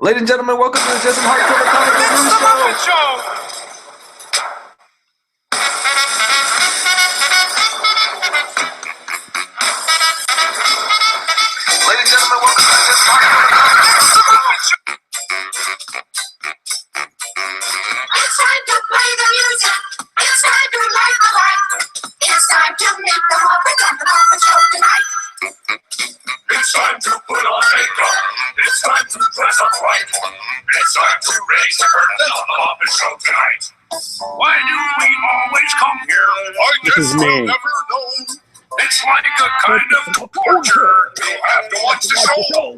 Ladies and gentlemen, welcome to the Just Hardcover Comic Reviews Show. Ladies and gentlemen, welcome to the Just Hardcover Comic Reviews Show. It's time to play the music. It's time to light the light. It's time to meet the Muppet on the Muppet Show tonight. It's time to put on makeup. It's time to dress up right. It's time to raise the curtain on the Muppet Show tonight. Why do we always come here? I guess we'll never know. It's like a kind of torture to have to watch the show.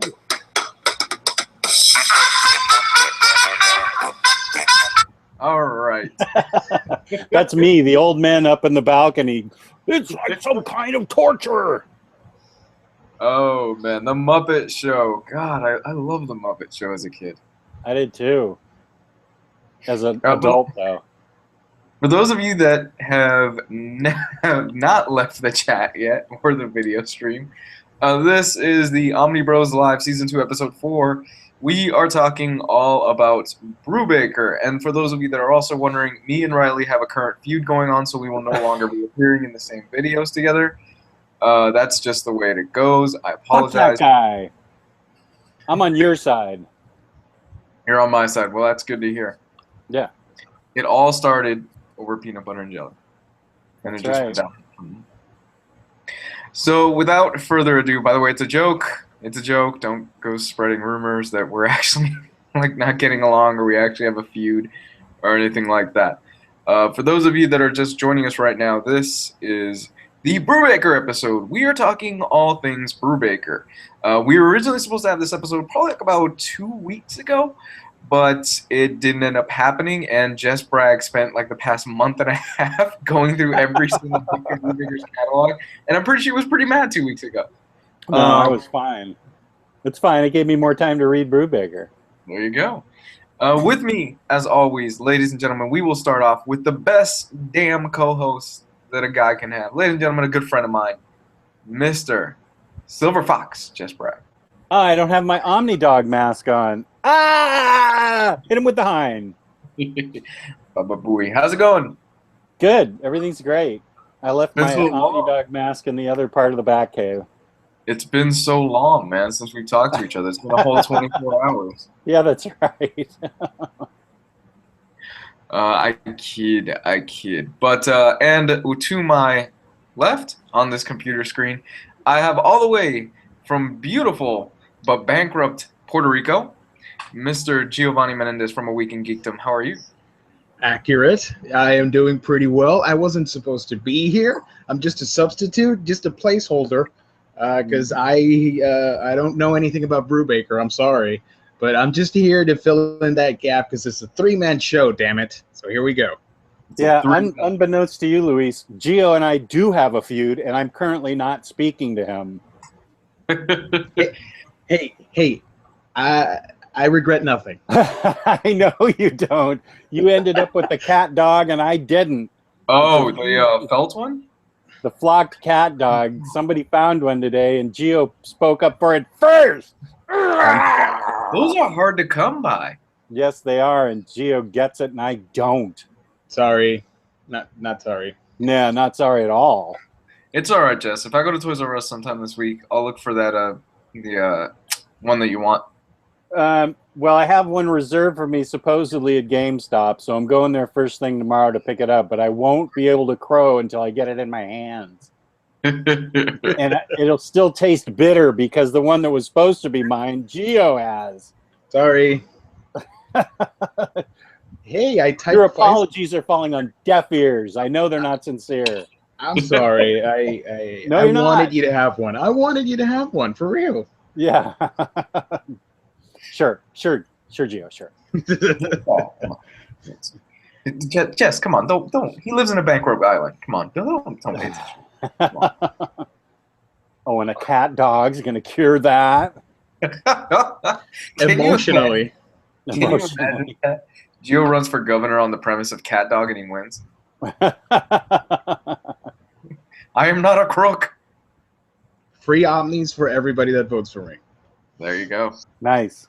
All right. That's me, the old man up in the balcony. It's like some kind of torture. Oh, man, the Muppet Show. God, I love the Muppet Show as a kid. I did too. As an adult, though. For those of you that have not left the chat yet, or the video stream, this is the Omnibros Live Season 2, Episode 4. We are talking all about Brubaker. And for those of you that are also wondering, me and Riley have a current feud going on, so we will no longer be appearing in the same videos together. That's just the way it goes. I apologize. Fuck that guy. I'm on your side. You're on my side. Well, that's good to hear. Yeah. It all started over peanut butter and jelly. And it That's just went down. So without further ado, by the way, it's a joke. It's a joke. Don't go spreading rumors that we're actually like not getting along or we actually have a feud or anything like that. For those of you that are just joining us right now, this is the Brubaker episode. We are talking all things Brubaker. We were originally supposed to have this episode probably like about 2 weeks ago, but it didn't end up happening, and Jess Bragg spent like the past month and a half going through every single book in Brubaker's catalog, and I'm pretty sure she was pretty mad 2 weeks ago. No, I was fine. It's fine. It gave me more time to read Brubaker. There you go. With me, as always, ladies and gentlemen, we will start off with the best damn co-host that a guy can have. Ladies and gentlemen, a good friend of mine, Mr. Silver Fox, Jess Bragg. I don't have my OmniDog mask on. Ah! Hit him with the hind. Baba Booey. How's it going? Good. Everything's great. I left my It's so long. OmniDog mask in the other part of the back cave. It's been so long, man, since we've talked to each other. It's been a whole 24 hours. Yeah, that's right. I kid. But, and to my left on this computer screen, I have all the way from beautiful but bankrupt Puerto Rico, Mr. Giovanni Menendez from A Week in Geekdom. How are you? Accurate. I am doing pretty well. I wasn't supposed to be here. I'm just a substitute, just a placeholder, because I don't know anything about Brubaker. I'm sorry. But I'm just here to fill in that gap because it's a three-man show, damn it. So here we go. Yeah, unbeknownst to you, Luis, Gio and I do have a feud, and I'm currently not speaking to him. Hey, I regret nothing. I know you don't. You ended up with the cat dog, and I didn't. Oh, the felt one? The flocked cat dog. Somebody found one today, and Gio spoke up for it first. Those are hard to come by. Yes, they are, and Gio gets it, and I don't. Sorry. Not sorry. Nah, not sorry at all. It's all right, Jess. If I go to Toys R Us sometime this week, I'll look for that the one that you want. Well, I have one reserved for me supposedly at GameStop, so I'm going there first thing tomorrow to pick it up, but I won't be able to crow until I get it in my hands. And it'll still taste bitter because the one that was supposed to be mine, Gio has. Sorry. Hey, I typed. Your apologies are falling on deaf ears. I know they're not sincere. I'm sorry. I No, you're not. wanted you to have one. I wanted you to have one, for real. Yeah. Sure, Gio, sure. Jess, come on, don't. He lives in a bankrupt island. Come on, don't pay attention. Oh, and a cat dog's gonna cure that. Emotionally. Can you imagine that? Gio runs for governor on the premise of cat dog and he wins. I am not a crook. Free Omnis for everybody that votes for me. There you go. Nice.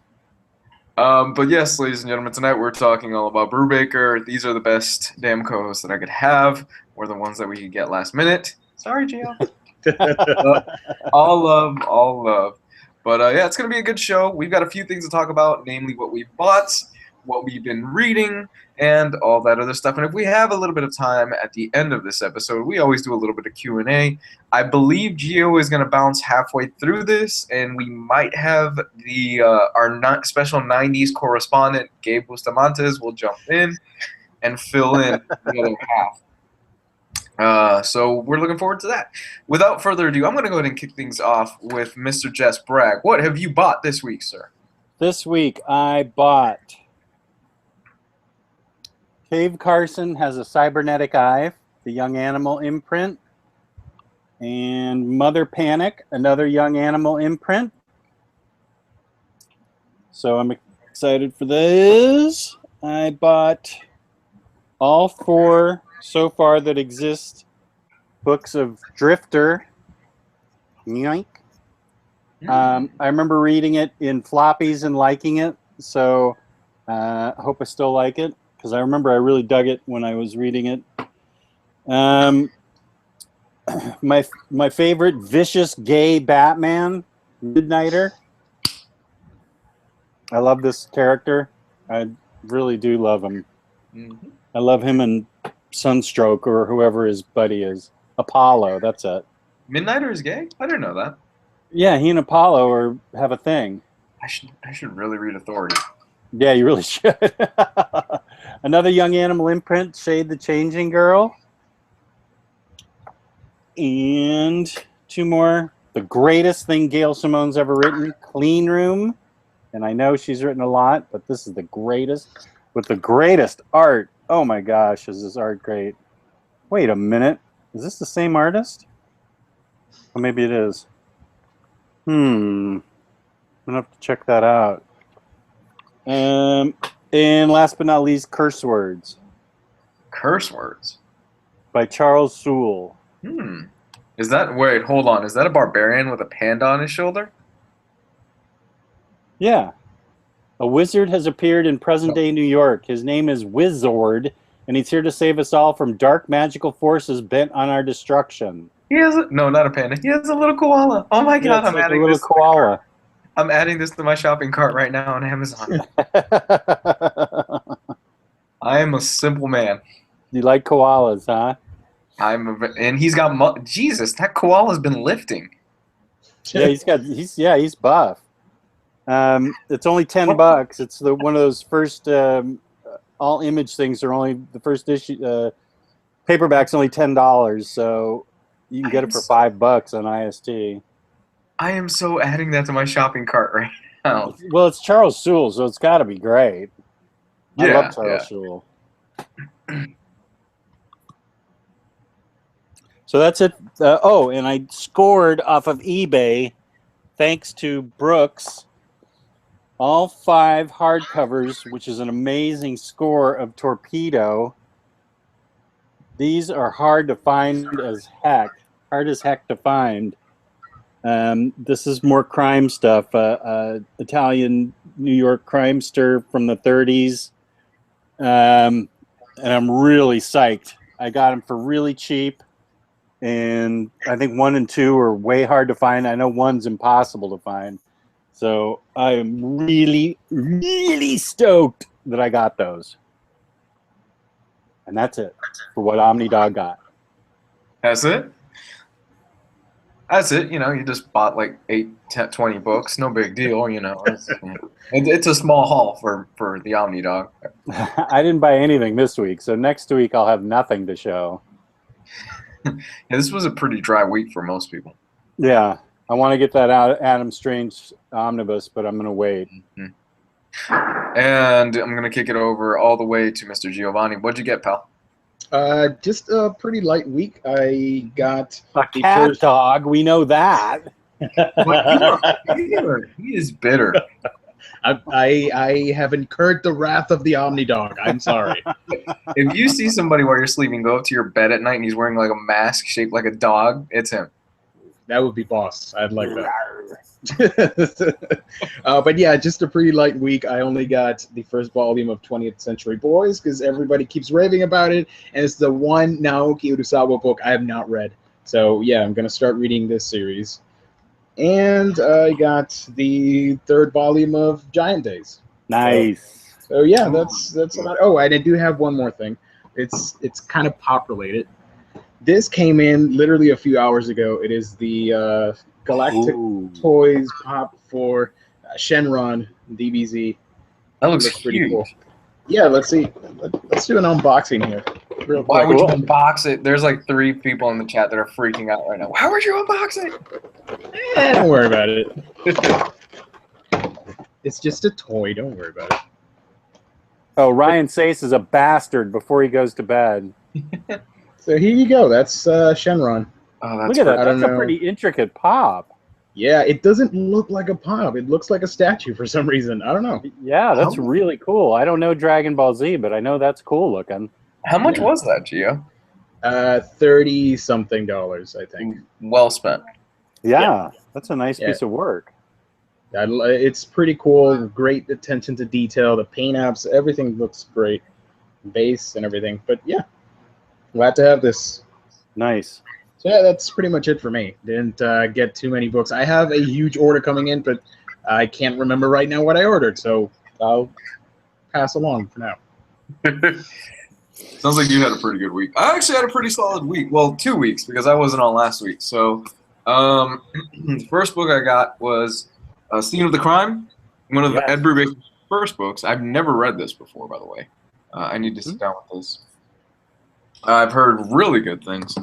But yes, ladies and gentlemen, tonight we're talking all about Brubaker. These are the best damn co-hosts that I could have. We're the ones that we could get last minute. Sorry, Gio. All love, all love. But yeah, it's going to be a good show. We've got a few things to talk about, namely what we bought, what we've been reading, and all that other stuff. And if we have a little bit of time at the end of this episode, we always do a little bit of Q&A. I believe Gio is going to bounce halfway through this, and we might have our special 90s correspondent, Gabe Bustamantes, will jump in and fill in the other half. So we're looking forward to that. Without further ado, I'm going to go ahead and kick things off with Mr. Jess Bragg. What have you bought this week, sir? This week I bought Cave Carson Has a Cybernetic Eye, the Young Animal imprint, and Mother Panic, another Young Animal imprint. So I'm excited for this. I bought all 4 so far that exist books of Drifter. Yoink. I remember reading it in floppies and liking it, so I hope I still like it, because I remember I really dug it when I was reading it. My favorite vicious gay Batman, Midnighter. I love this character. I really do love him. Mm-hmm. I love him and Sunstroke or whoever his buddy is. Apollo, that's it. Midnighter is gay? I didn't know that. Yeah, he and Apollo have a thing. I should really read Authority. Yeah, you really should. Another Young Animal imprint, Shade the Changing Girl. And 2 more. The greatest thing Gail Simone's ever written, Clean Room. And I know she's written a lot, but this is the greatest. With the greatest art. Oh my gosh, is this art great. Wait a minute. Is this the same artist? Or maybe it is. I'm going to have to check that out. And last but not least, Curse Words. Curse Words? By Charles Sewell. Is that, wait, hold on. Is that a barbarian with a panda on his shoulder? Yeah. A wizard has appeared in present-day New York. His name is Wizord, and he's here to save us all from dark magical forces bent on our destruction. He has no, not a panda. He has a little koala. Oh my god, I'm adding this. Koala. I'm adding this to my shopping cart right now on Amazon. I am a simple man. You like koalas, huh? And he's got Jesus. That koala's been lifting. Yeah, he's buff. It's only $10. It's one of those first all image things are only the first issue. Paperback's only $10, so you can get it for $5 on IST. I am so adding that to my shopping cart right now. Well, it's Charles Sewell, so it's got to be great. I love Charles Sewell. So that's it. And I scored off of eBay, thanks to Brooks, all 5 hardcovers, which is an amazing score of Torpedo. These are hard to find as heck. Hard as heck to find. This is more crime stuff. Italian New York crimester from the 30s. And I'm really psyched. I got them for really cheap. And I think 1 and 2 are way hard to find. I know 1's impossible to find. So I am really, really stoked that I got those. And that's it for what OmniDog got. That's it? That's it. You know, you just bought like 8, 10, 20 books. No big deal, you know. It's a small haul for the OmniDog. I didn't buy anything this week, so next week I'll have nothing to show. Yeah, this was a pretty dry week for most people. Yeah. I want to get that out Adam Strange Omnibus, but I'm going to wait. Mm-hmm. And I'm going to kick it over all the way to Mr. Giovanni. What'd you get, pal? Just a pretty light week. I got a cat dog. We know that. He is bitter. I have incurred the wrath of the OmniDog. I'm sorry. If you see somebody while you're sleeping go up to your bed at night and he's wearing like a mask shaped like a dog, it's him. That would be boss. I'd like that. But yeah, just a pretty light week. I only got the first volume of 20th Century Boys because everybody keeps raving about it, and it's the one Naoki Urasawa book I have not read. So yeah, I'm gonna start reading this series. And I got the third volume of Giant Days. Nice. So yeah, that's about. Oh, and I do have one more thing. It's kind of pop related. This came in literally a few hours ago. It is the Galactic Ooh. Toys pop for Shenron DBZ. That looks pretty huge. cool. Yeah, let's see. Let's do an unboxing here, real Why quick. would you unbox it? There's like 3 people in the chat that are freaking out right now. Why would you unbox it? Don't worry about it. It's just a toy. Don't worry about it. Oh, Ryan Sace is a bastard before he goes to bed. So here you go. That's Shenron. Oh, that's Look at that. I don't That's a know. pretty intricate pop. Yeah, it doesn't look like a pop. It looks like a statue for some reason. I don't know. Yeah, that's How- really cool. I don't know Dragon Ball Z, but I know that's cool looking. How much Yeah. was that, Gio? $30-something, I think. Well spent. Yeah, that's a nice Yeah. piece of work. It's pretty cool. Great attention to detail. The paint apps, everything looks great. Base and everything. But yeah, glad to have this. Nice. So yeah, that's pretty much it for me. Didn't get too many books. I have a huge order coming in, but I can't remember right now what I ordered. So I'll pass along for now. Sounds like you had a pretty good week. I actually had a pretty solid week. Well, 2 weeks because I wasn't on last week. So the first book I got was Scene of the Crime, one of Yes. Ed Brubaker's first books. I've never read this before, by the way. I need to sit down with this. I've heard really good things.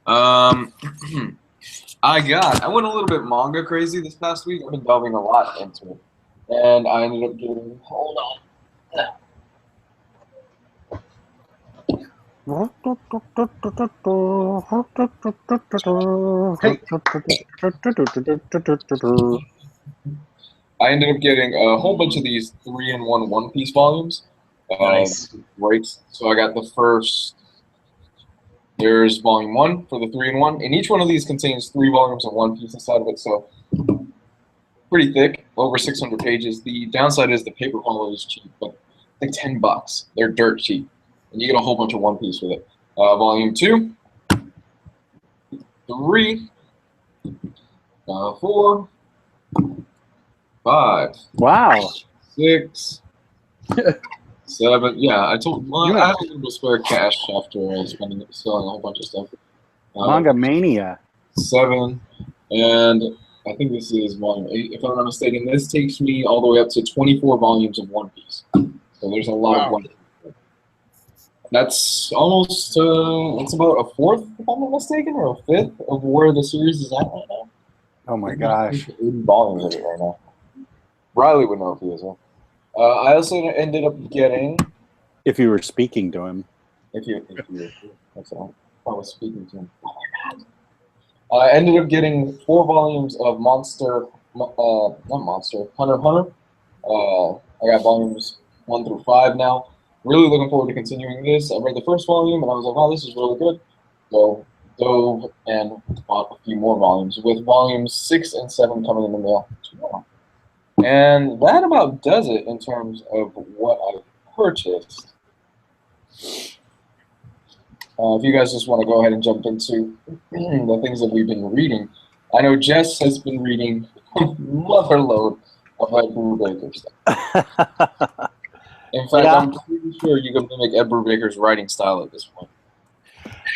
I went a little bit manga crazy this past week. I've been delving a lot into it. And I ended up getting, hold on. I ended up getting a whole bunch of these 3-in-1 One Piece volumes. Nice. Right. So I got the first. There's volume 1 for the 3-in-1, and each one of these contains 3 volumes of One Piece inside of it. So pretty thick, over 600 pages. The downside is the paper quality is cheap, but like $10. They're dirt cheap, and you get a whole bunch of One Piece with it. Volume 2, 3, 4, 5. Wow. 6, 7. Yeah, I told. Well, You I have- had a little spare cash after selling a whole bunch of stuff. Manga Mania. 7, and I think this is volume 8, if I'm not mistaken. This takes me all the way up to 24 volumes of One Piece. So there's a lot of Wow. One Piece. That's almost. That's about a fourth, if I'm not mistaken, or a fifth of where the series is at right now. Oh my gosh. 80 volumes of it right now. Riley would know if he was there. I also ended up getting. If you were speaking to him. If you, that's all. I was speaking to him. Oh my god. I ended up getting 4 volumes of Hunter x Hunter. I got volumes 1 through 5 now. Really looking forward to continuing this. I read the first volume and I was like, wow, this is really good. So dove and bought a few more volumes, with volumes 6 and 7 coming in the mail tomorrow. And that about does it in terms of what I've purchased. If you guys just want to go ahead and jump into the things that we've been reading, I know Jess has been reading a mother load of Ed Brubaker stuff. In fact, Yeah. I'm pretty sure you can mimic Ed Brubaker's writing style at this point.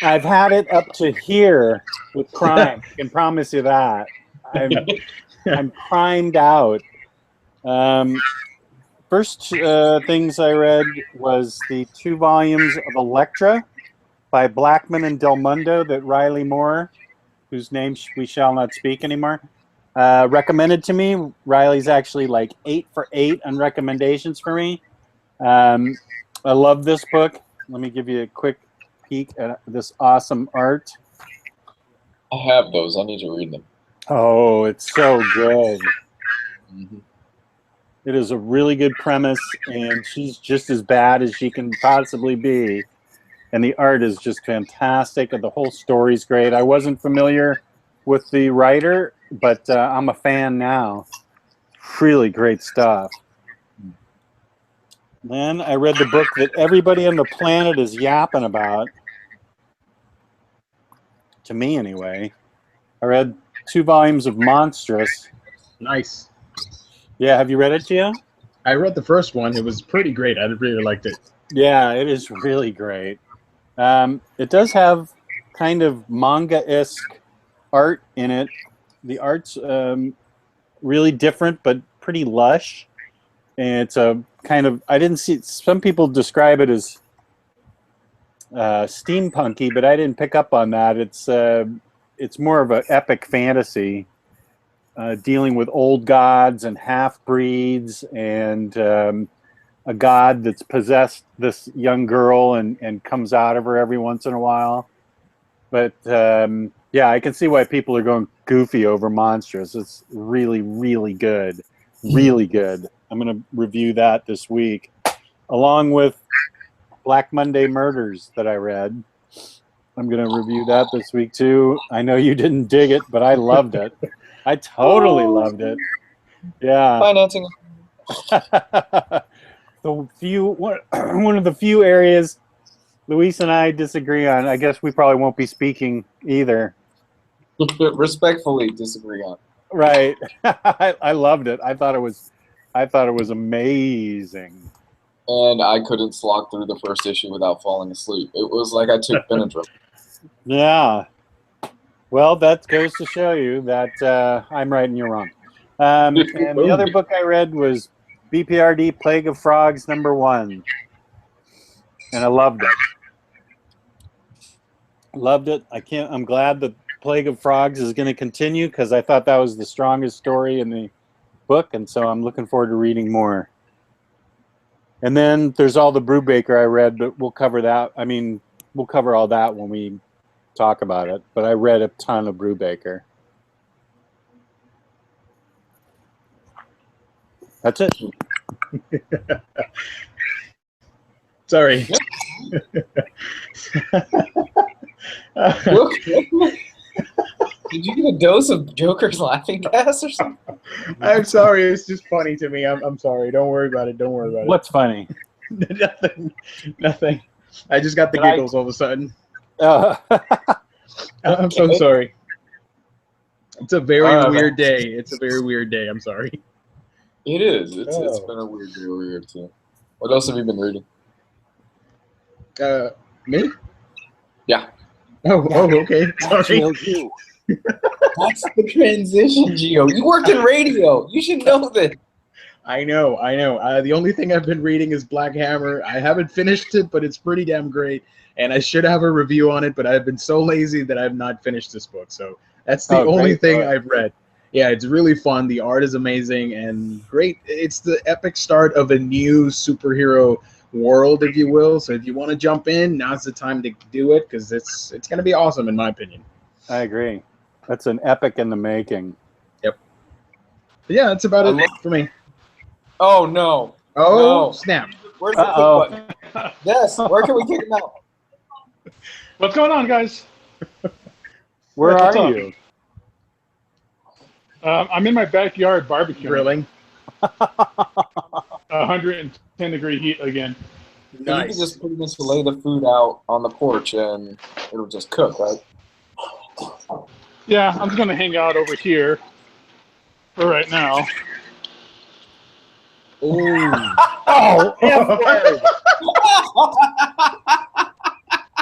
I've had it up to here with crime. I can promise you that. I'm primed out. First things I read was the 2 volumes of Elektra by Blackman and Del Mundo that Ryleymo, whose name we shall not speak anymore, recommended to me. Riley's actually like 8 for 8 on recommendations for me. I love this book. Let me give you a quick peek at this awesome art. I have those. I need to read them. Oh, it's so good. Mm-hmm. It is a really good premise, and she's just as bad as she can possibly be. And the art is just fantastic, and the whole story's great. I wasn't familiar with the writer, but I'm a fan now. Really great stuff. Then I read the book that everybody on the planet is yapping about. To me, anyway. I read 2 volumes of Monstrous. Nice. Yeah, have you read it, Gio? I read the first one. It was pretty great. I really liked it. Yeah, it is really great. It does have kind of manga-esque art in it. The art's really different, but pretty lush. And it's a kind of, I didn't see, some people describe it as steampunky, but I didn't pick up on that. It's more of an epic fantasy, dealing with old gods and half-breeds and a god that's possessed this young girl and comes out of her every once in a while. But yeah, I can see why people are going goofy over Monstrous. It's really, really good. Really good. I'm going to review that this week, along with Black Monday Murders that I read. I'm going to review that this week, too. I know you didn't dig it, but I loved it. I totally loved it. Yeah. Financing. One of the few areas Luis and I disagree on. I guess we probably won't be speaking either. Respectfully disagree on. Right. I loved it. I thought it was amazing. And I couldn't slog through the first issue without falling asleep. It was like I took Benadryl. Yeah. Well, that goes to show you that I'm right and you're wrong. And the other book I read was BPRD Plague of Frogs #1. And I loved it. Loved it. I'm glad that Plague of Frogs is going to continue because I thought that was the strongest story in the book, and so I'm looking forward to reading more. And then there's all the Brubaker I read, but we'll cover that. I mean, we'll cover all that when we talk about it. But I read a ton of Brubaker. That's it. Sorry. Did you get a dose of Joker's laughing gas or something? I'm sorry. It's just funny to me. I'm sorry. Don't worry about it. Don't worry about it. What's funny? Nothing. I just got the giggles all of a sudden. I'm so Okay. sorry. It's a very weird day. It's a very weird day. I'm sorry. It is. It's been a weird day over here too. What else have you been reading? Me? Yeah. Oh, okay. Sorry. That's the transition, Gio. You work in radio. You should know this. I know. The only thing I've been reading is Black Hammer. I haven't finished it, but it's pretty damn great. And I should have a review on it, but I've been so lazy that I've not finished this book. So that's the only thing I've read. Yeah, it's really fun. The art is amazing and great. It's the epic start of a new superhero world, if you will. So if you want to jump in, now's the time to do it because it's going to be awesome, in my opinion. I agree. That's an epic in the making. Yep. But yeah, that's about it for me. Oh no! Oh no. Snap! Where's the kick button? Yes. Where can we kick him out? What's going on, guys? Where What's are up? you? I'm in my backyard barbecuing. Grilling. 110-degree heat again. You can just pretty much lay the food out on the porch and it'll just cook, right? Yeah, I'm just going to hang out over here for right now. Oh, F-word.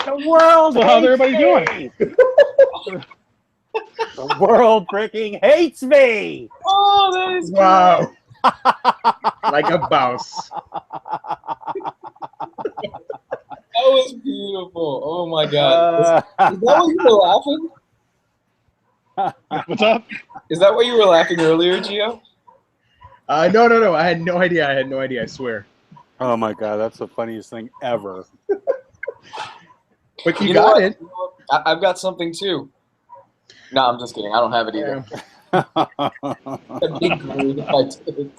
The world. So how's everybody doing? The world freaking hates me. Oh, that is Wow. Like a mouse. That was beautiful. Oh my god. Is that why you were laughing? What's up? Is that why you were laughing earlier, Gio? No. I had no idea. I swear. Oh my god, that's the funniest thing ever. But you know got what? it. You know what? I've got something too. No, I'm just kidding. I don't have it either. I'd be great if I did.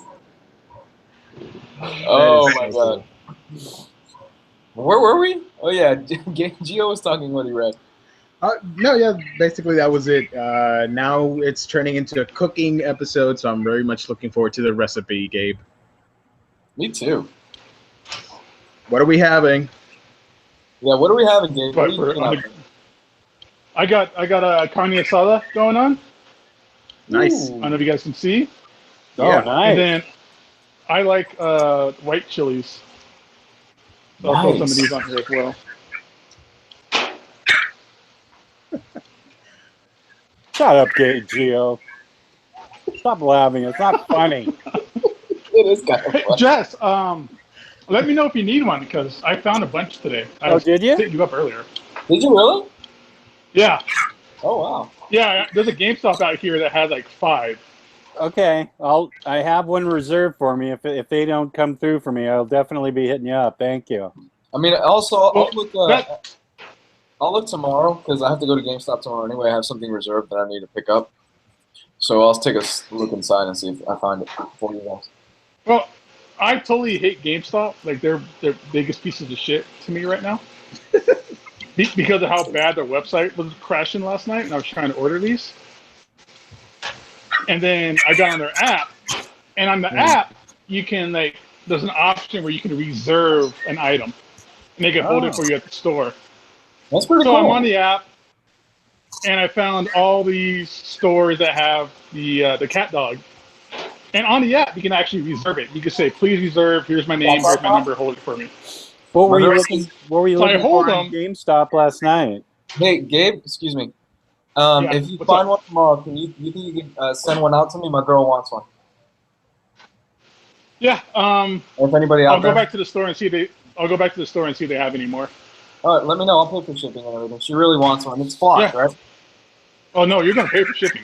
Oh my god. Where were we? Oh yeah, Gio was talking what he read. No, yeah, basically that was it. Now it's turning into a cooking episode, so I'm very much looking forward to the recipe, Gabe. Me too. What are we having? Yeah, what are we having, Gabe? What are But you cooking up? I got a carne asada going on. Nice. Ooh. I don't know if you guys can see. Oh, Yeah. And nice. then I like white chilies. So I'll throw some of these on here as well. Shut up, Gio. Stop laughing. It's not funny. It is kind of fun. Jess, let me know if you need one because I found a bunch today. I Oh, was did you? hitting you up earlier. Did you really? Yeah. Oh, wow. Yeah, there's a GameStop out here that has like 5. Okay, I have one reserved for me. If they don't come through for me, I'll definitely be hitting you up. Thank you. I mean, also, I'll look. that- I'll look tomorrow because I have to go to GameStop tomorrow anyway. I have something reserved that I need to pick up, so I'll take a look inside and see if I find it for you guys. Well, I totally hate GameStop. Like they're biggest pieces of shit to me right now. Because of how bad their website was crashing last night, and I was trying to order these. And then I got on their app, and on the app, you can there's an option where you can reserve an item, and they can hold it for you at the store. That's pretty So cool. I'm on the app, and I found all these stores that have the cat dog. And on the app, you can actually reserve it. You can say, "Please reserve. Here's my name. Here's my number. Hold it for me." What were you looking? What were you So I looking hold for on them. GameStop last night? Hey, Gabe, excuse me. Yeah, If you what's find up? one tomorrow, you think you can send one out to me? My girl wants one. Yeah. Or if anybody out I'll there. go back to the store and see if they. I'll go back to the store and see if they have any more. All right, let me know. I'll pay for shipping and everything. She really wants one. It's flocked, Yeah. right? Oh no, you're gonna pay for shipping.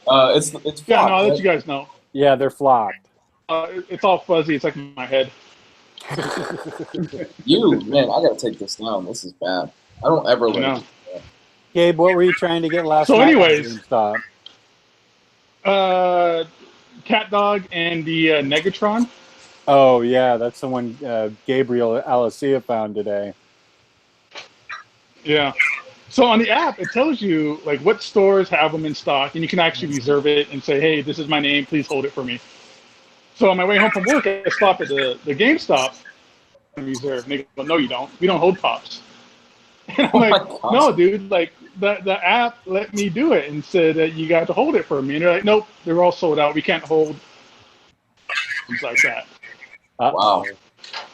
It's flocked. Yeah, no, I'll let right? you guys know. Yeah, they're flocked. It's all fuzzy. It's like in my head. Man, I gotta take this down. This is bad. I don't ever I let know. it. Gabe, what were you trying to get last So night anyways- on GameStop? Cat dog and the Negatron. Oh yeah, that's the one Gabriel Alicia found today. Yeah. So on the app, it tells you like what stores have them in stock, and you can actually reserve it and say, "Hey, this is my name. Please hold it for me." So on my way home from work, I stopped at the GameStop and reserve. And they go, "No, you don't. We don't hold pops." And I'm Oh my like, gosh. "No, dude. Like the app let me do it and said that you got to hold it for me." And they're like, "Nope, they're all sold out. We can't hold things like that." Wow.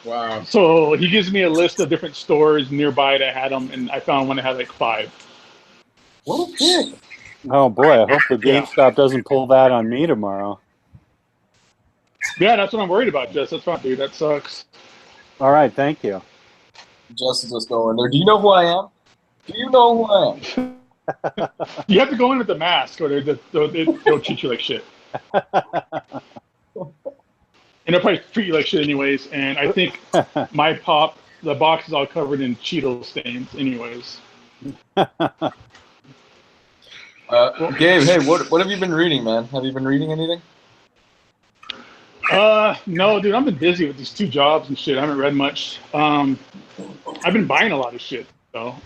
Wow. So he gives me a list of different stores nearby that had them, and I found one that had like 5. What a dick. Oh boy, I hope the Yeah. GameStop doesn't pull that on me tomorrow. Yeah, that's what I'm worried about, Jess. That's fine, dude. That sucks. All right, thank you. Jess is just going there. Do you know who I am? Do you know who I am? You have to go in with the mask, or they'll treat you like shit. And they'll probably treat you like shit anyways. And I think my pop, the box is all covered in Cheeto stains anyways. Gabe, hey, what have you been reading, man? Have you been reading anything? No, dude, I've been busy with these 2 jobs and shit. I haven't read much. I've been buying a lot of shit, though.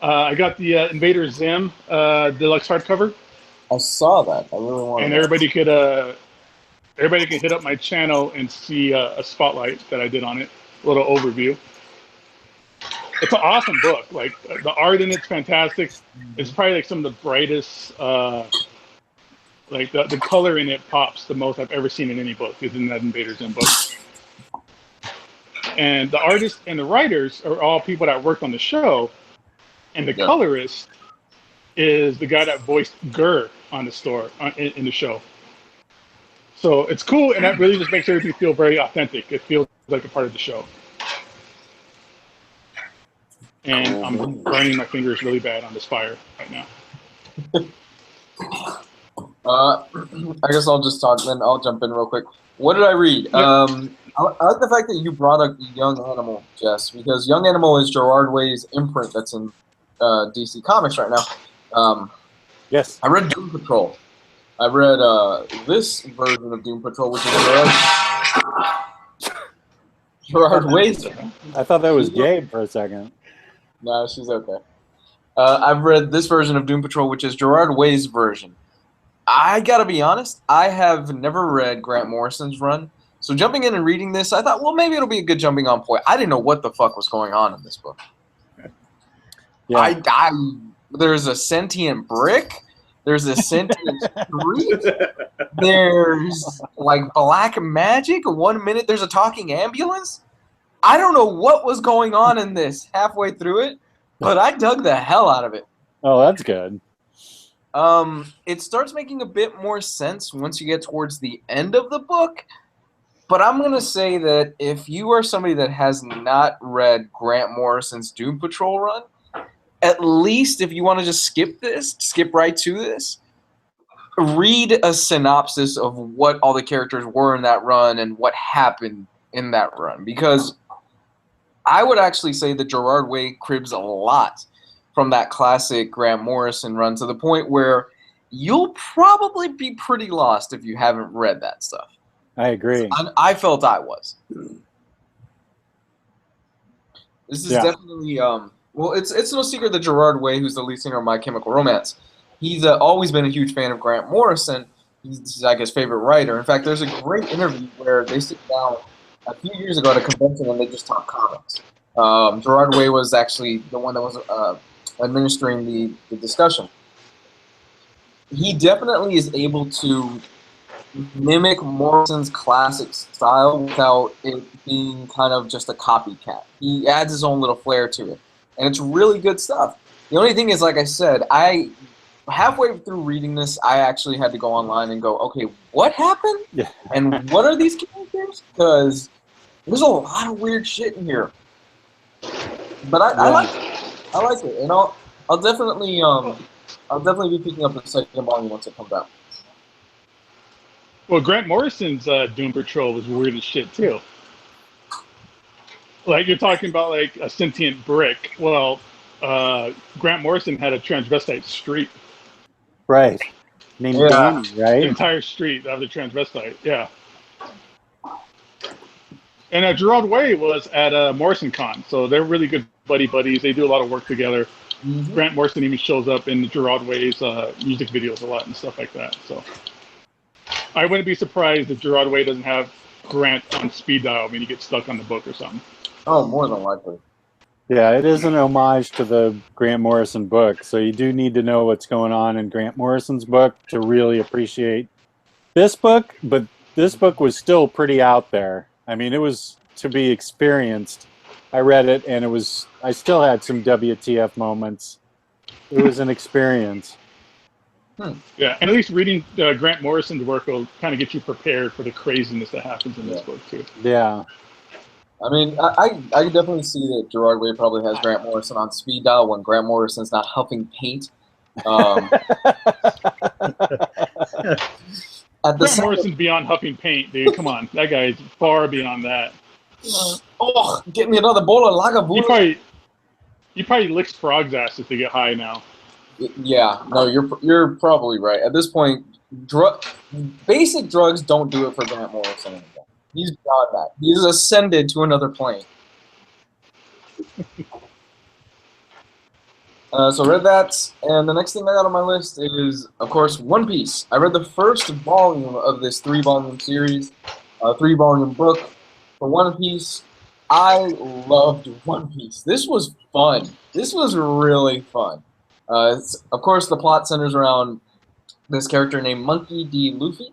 I got the Invader Zim deluxe hardcover. I saw that. I really wanted And that. everybody can hit up my channel and see a spotlight that I did on it, a little overview. It's an awesome book. Like the art in it's fantastic. It's probably like some of the brightest. Like the color in it pops the most I've ever seen in any book is in that Invader Zim book. And the artists and the writers are all people that worked on the show, and the colorist is the guy that voiced Gurr on the in the show. So it's cool, and that really just makes everything feel very authentic. It feels like a part of the show. And I'm burning my fingers really bad on this fire right now. I guess I'll just talk, then I'll jump in real quick. What did I read? Yep. I like the fact that you brought up Young Animal, Jess, because Young Animal is Gerard Way's imprint that's in DC Comics right now. Yes. I read Doom Patrol. I read this version of Doom Patrol, which is Gerard Way's. I thought that was Gabe for a second. No, she's okay. I've read this version of Doom Patrol, which is Gerard Way's version. I gotta be honest, I have never read Grant Morrison's run. So jumping in and reading this, I thought, well, maybe it'll be a good jumping on point. I didn't know what the fuck was going on in this book. Yeah. There's a sentient brick. There's a sentient street. There's like black magic. 1 minute there's a talking ambulance. I don't know what was going on in this halfway through it, but I dug the hell out of it. Oh, that's good. It starts making a bit more sense once you get towards the end of the book. But I'm going to say that if you are somebody that has not read Grant Morrison's Doom Patrol run, at least if you want to just skip right to this, read a synopsis of what all the characters were in that run and what happened in that run. Because I would actually say that Gerard Way cribs a lot from that classic Grant Morrison run to the point where you'll probably be pretty lost if you haven't read that stuff. I agree. I felt I was. This is definitely well, it's no secret that Gerard Way, who's the lead singer of My Chemical Romance, he's always been a huge fan of Grant Morrison. He's like his favorite writer. In fact, there's a great interview where they sit down a few years ago at a convention and they just talk comics. Gerard Way was actually the one that was administering the discussion. He definitely is able to mimic Morrison's classic style without it being kind of just a copycat. He adds his own little flair to it, and it's really good stuff. The only thing is, like I said, halfway through reading this, I actually had to go online and go, okay, what happened? Yeah. And what are these characters? Because there's a lot of weird shit in here. But I like it. I like it, and I'll definitely be picking up the second volume once it comes out. Well, Grant Morrison's Doom Patrol was weird as shit too. Like you're talking about like a sentient brick. Well, Grant Morrison had a transvestite street. Right. Named Danny, The right? entire street of the transvestite. Yeah. And Gerard Way was at Morrison Con, so they're really good buddies. They do a lot of work together. Mm-hmm. Grant Morrison even shows up in Gerard Way's music videos a lot and stuff like that. So I wouldn't be surprised if Gerard Way doesn't have Grant on speed dial when he gets stuck on the book or something. Oh, more than likely. Yeah, it is an homage to the Grant Morrison book, so you do need to know what's going on in Grant Morrison's book to really appreciate this book, but this book was still pretty out there. I mean, it was to be experienced. I read it, and I still had some WTF moments. It was an experience. Yeah, and at least reading Grant Morrison's work will kind of get you prepared for the craziness that happens in this book, too. Yeah. I mean, I definitely see that Gerard Way probably has Grant Morrison on speed dial when Grant Morrison's not huffing paint. Grant Morrison's beyond huffing paint, dude. Come on. That guy's far beyond that. Oh, get me another bowl of Lagavulin. He probably licks frogs' asses to get high now. Yeah, no, you're probably right. At this point, basic drugs don't do it for Grant Morrison anymore. He's beyond that. He's ascended to another plane. So read that, and the next thing I got on my list is, of course, One Piece. I read the first volume of this 3-volume series, 3-volume book for One Piece. I loved One Piece. This was fun. This was really fun. Of course, the plot centers around this character named Monkey D. Luffy.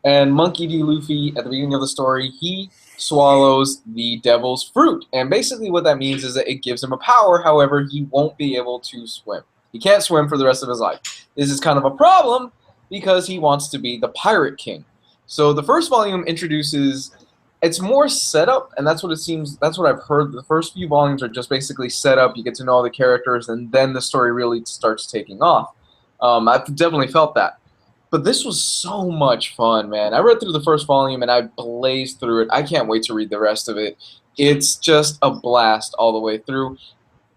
And Monkey D. Luffy, at the beginning of the story, he swallows the devil's fruit. And basically what that means is that it gives him a power, however, he won't be able to swim. He can't swim for the rest of his life. This is kind of a problem because he wants to be the Pirate King. So the first volume introduces, it's more setup, and that's what it seems, that's what I've heard. The first few volumes are just basically set up, you get to know all the characters, and then the story really starts taking off. I've definitely felt that. But this was so much fun, man. I read through the first volume, and I blazed through it. I can't wait to read the rest of it. It's just a blast all the way through.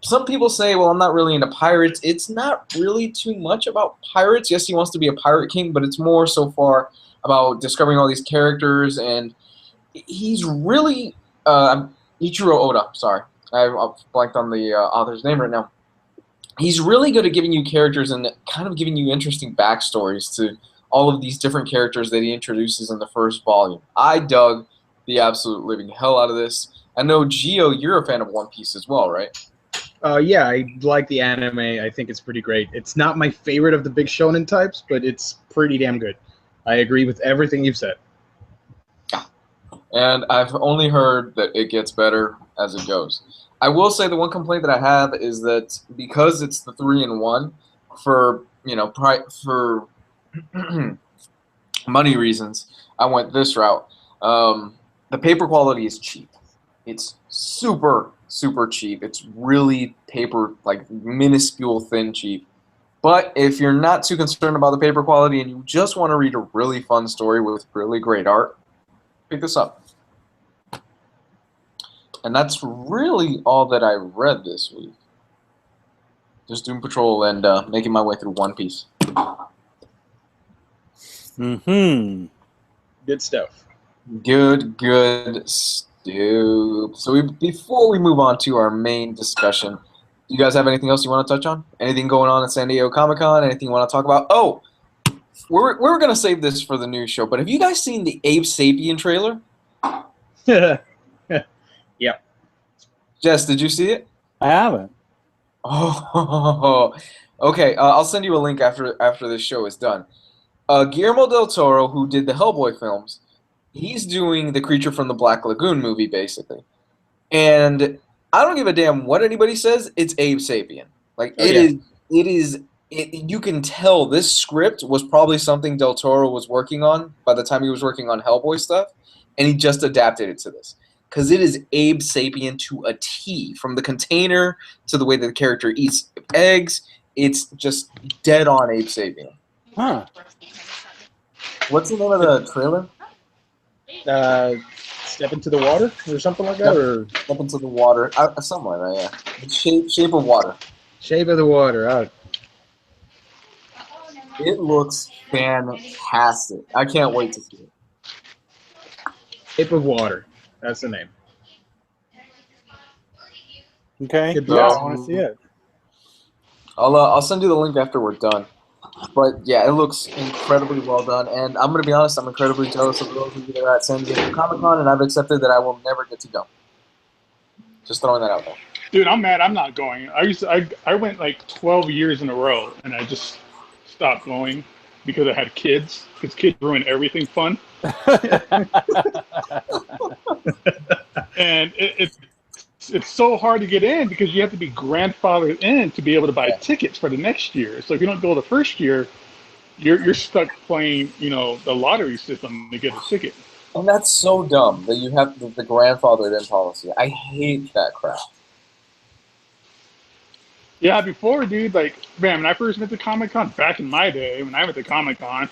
Some people say, well, I'm not really into pirates. It's not really too much about pirates. Yes, he wants to be a pirate king, but it's more so far about discovering all these characters, and he's really Ichiro Oda. Sorry, I've blanked on the author's name right now. He's really good at giving you characters and kind of giving you interesting backstories to all of these different characters that he introduces in the first volume. I dug the absolute living hell out of this. I know, Gio, you're a fan of One Piece as well, right? Yeah, I like the anime. I think it's pretty great. It's not my favorite of the big shonen types, but it's pretty damn good. I agree with everything you've said. And I've only heard that it gets better as it goes. I will say the one complaint that I have is that because it's the 3-in-1, for for money reasons, I went this route. The paper quality is cheap. It's super, super cheap. It's really paper, like minuscule thin cheap. But if you're not too concerned about the paper quality and you just want to read a really fun story with really great art, pick this up. And that's really all that I read this week. Just Doom Patrol and making my way through One Piece. Mm-hmm. Good stuff. Good stuff. So before we move on to our main discussion, do you guys have anything else you want to touch on? Anything going on at San Diego Comic-Con? Anything you want to talk about? Oh, we're going to save this for the news show, but have you guys seen the Abe Sapien trailer? Yep. Jess, did you see it? I haven't. Oh, okay. I'll send you a link after this show is done. Guillermo del Toro, who did the Hellboy films, he's doing the Creature from the Black Lagoon movie, basically. And I don't give a damn what anybody says. It's Abe Sapien. Like it is. You can tell this script was probably something Del Toro was working on by the time he was working on Hellboy stuff, and he just adapted it to this. Because it is Abe Sapien to a T. From the container to the way that the character eats eggs, it's just dead on Abe Sapien. Huh. What's the name of the trailer? Step into the water or something like that, Yep. or Up into the water. Something like that, yeah. It's Shape of Water. Shape of the Water. It looks fantastic. I can't wait to see it. Shape of Water. That's the name. Okay. Good Yeah, luck. I want to see it. I'll send you the link after we're done. But yeah, it looks incredibly well done, and I'm gonna be honest, I'm incredibly jealous of those of you that are at San Diego Comic-Con, and I've accepted that I will never get to go. Just throwing that out there. Dude, I'm mad. I'm not going. I went like 12 years in a row, and I just stopped going because I had kids. Because kids ruin everything fun. And it's so hard to get in because you have to be grandfathered in to be able to buy tickets for the next year. So if you don't go the first year, you're stuck playing, the lottery system to get a ticket. And that's so dumb that you have the grandfathered in policy. I hate that crap. Yeah, before, dude, like, man, when I first went to Comic-Con, back in my day, when I went to Comic-Con,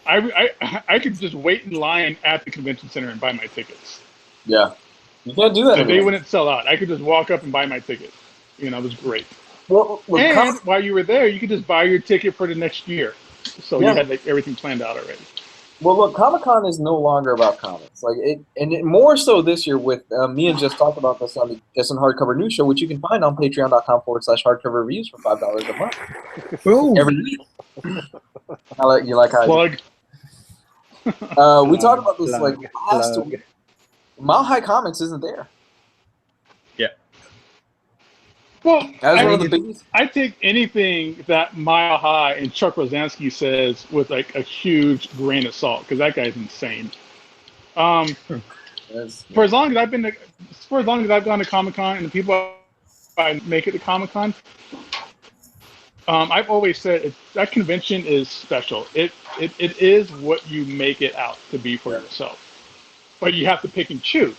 I could just wait in line at the convention center and buy my tickets. Yeah. You can't do that And they anymore. wouldn't sell out. I could just walk up and buy my ticket. It was great. Well, look, And while you were there, you could just buy your ticket for the next year. So you had like everything planned out already. Well, look, Comic-Con is no longer about comics. More so this year with me and just talked about this on the Just in Hardcover News Show, which you can find on patreon.com/hardcover reviews for $5 a month. Boom. Every week. You like how Plug. we talked about this last plug. week. Mile High Comics isn't there. Well, That was one of the biggest. I take anything that Mile High and Chuck Rosansky says with like a huge grain of salt because that guy's insane. For as long as I've gone to Comic-Con and the people I make it to Comic-Con, I've always said that convention is special. It is what you make it out to be for yourself, but you have to pick and choose.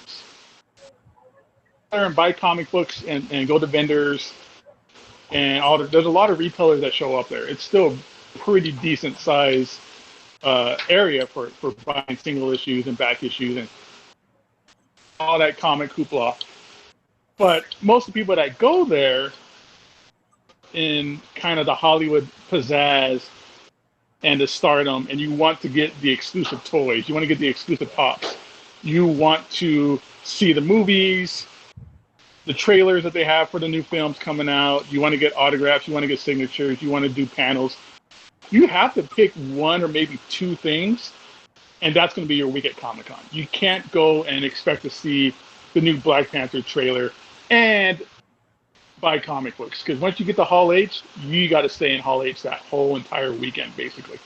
And buy comic books and go to vendors and there's a lot of retailers that show up there. It's still a pretty decent size area for buying single issues and back issues and all that comic hoopla. But most of the people that go there in kind of the Hollywood pizzazz and the stardom, and you want to get the exclusive toys, you want to get the exclusive pops. You want to see the movies, the trailers that they have for the new films coming out. You want to get autographs. You want to get signatures. You want to do panels. You have to pick one or maybe two things, and that's going to be your week at Comic-Con. You can't go and expect to see the new Black Panther trailer and buy comic books, because once you get to Hall H, you got to stay in Hall H that whole entire weekend, basically.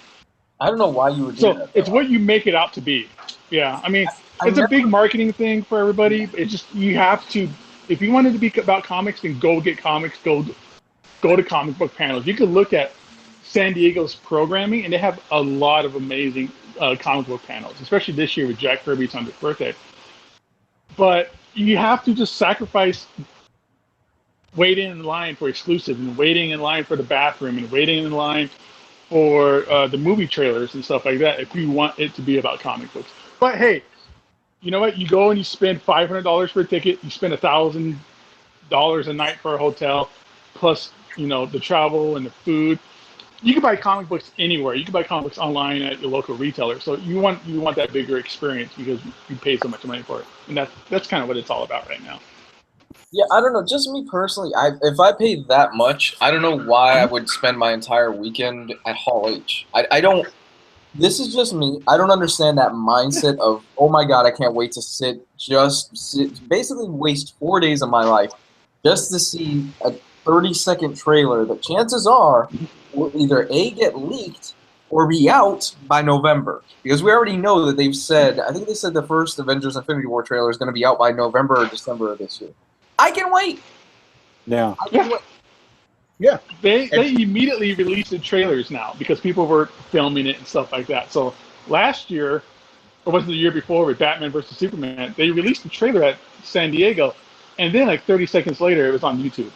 I don't know why you would do So that. it's what you make it out to be. Yeah, I mean, it's a big marketing thing for everybody. It's just, you have to, if you wanted to be about comics, then go get comics, go to comic book panels. You could look at San Diego's programming, and they have a lot of amazing comic book panels, especially this year with Jack Kirby's 100th birthday. But you have to just sacrifice waiting in line for exclusive, and waiting in line for the bathroom, and waiting in line for the movie trailers and stuff like that if you want it to be about comic books. But hey, you know what? You go and you spend $500 for a ticket, you spend $1,000 a night for a hotel, plus, you know, the travel and the food. You can buy comic books anywhere. You can buy comic books online at your local retailer. So you want that bigger experience because you pay so much money for it. And that's kind of what it's all about right now. Yeah, I don't know. Just me personally, if I paid that much, I don't know why I would spend my entire weekend at Hall H. I don't. This is just me. I don't understand that mindset of, oh my God, I can't wait to sit, basically waste 4 days of my life just to see a 30-second trailer that chances are will either A, get leaked or be out by November. Because we already know that they've said, I think they said the first Avengers Infinity War trailer is going to be out by November or December of this year. I can wait. Yeah. I can wait. Yeah. They immediately released the trailers now because people were filming it and stuff like that. So last year, or was it the year before with Batman vs. Superman, they released the trailer at San Diego, and then like 30 seconds later, it was on YouTube.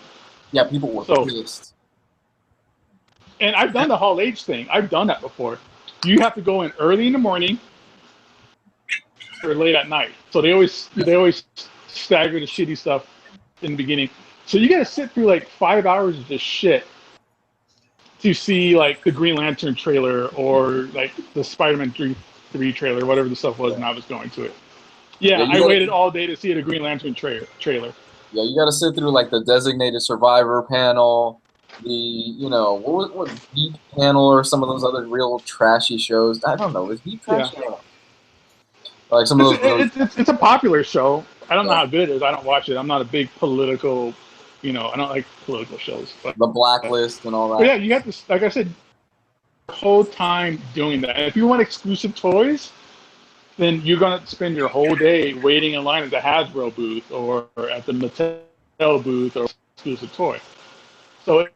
Yeah, people were pissed. And I've done the Hall H thing. I've done that before. You have to go in early in the morning or late at night. So they always stagger the shitty stuff in the beginning. So you got to sit through like 5 hours of this shit to see like the Green Lantern trailer or like the Spider-Man 3 trailer, whatever the stuff was, and I was going to it. Yeah, I waited all day to see the Green Lantern trailer. Yeah, you got to sit through like the Designated Survivor panel, the, you know, what Deep panel, or some of those other real trashy shows. I don't know. Is Deep trashy? Yeah. Like some of those. It's a popular show. I don't know how good it is. I don't watch it. I'm not a big political, you know, I don't like political shows. But the Blacklist and all that. But yeah, you have to, like I said, the whole time doing that. And if you want exclusive toys, then you're going to spend your whole day waiting in line at the Hasbro booth or at the Mattel booth or exclusive toy. So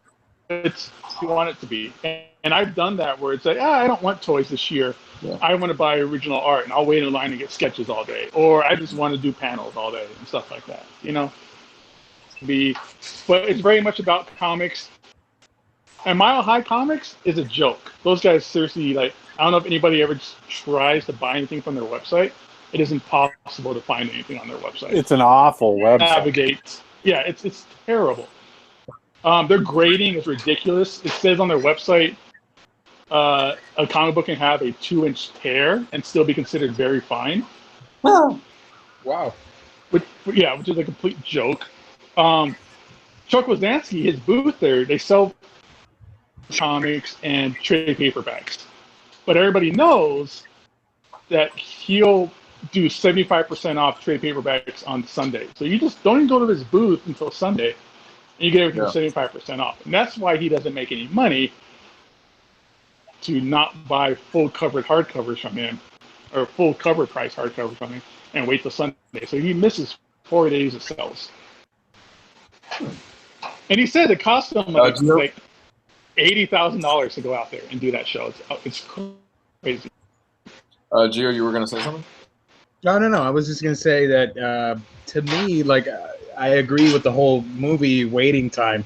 it's you want it to be. And I've done that where it's like, I don't want toys this year. Yeah. I want to buy original art, and I'll wait in line and get sketches all day. Or I just want to do panels all day and stuff like that, you know? But it's very much about comics. And Mile High Comics is a joke. Those guys seriously, like, I don't know if anybody ever tries to buy anything from their website. It is impossible to find anything on their website. It's an awful website. Navigate. Yeah, it's terrible. Their grading is ridiculous. It says on their website a comic book can have a 2-inch tear and still be considered very fine. Wow. Which is a complete joke. Chuck Wazansky, his booth there, they sell comics and trade paperbacks. But everybody knows that he'll do 75% off trade paperbacks on Sunday. So you just don't even go to his booth until Sunday, and you get everything 75% off. And that's why he doesn't make any money to not buy full covered hardcovers from him, or full cover price hardcovers from him, and wait till Sunday. So he misses 4 days of sales. And he said it cost him like $80,000 to go out there and do that show. It's crazy. Gio, you were going to say something? No. I was just going to say that to me, like, I agree with the whole movie waiting time.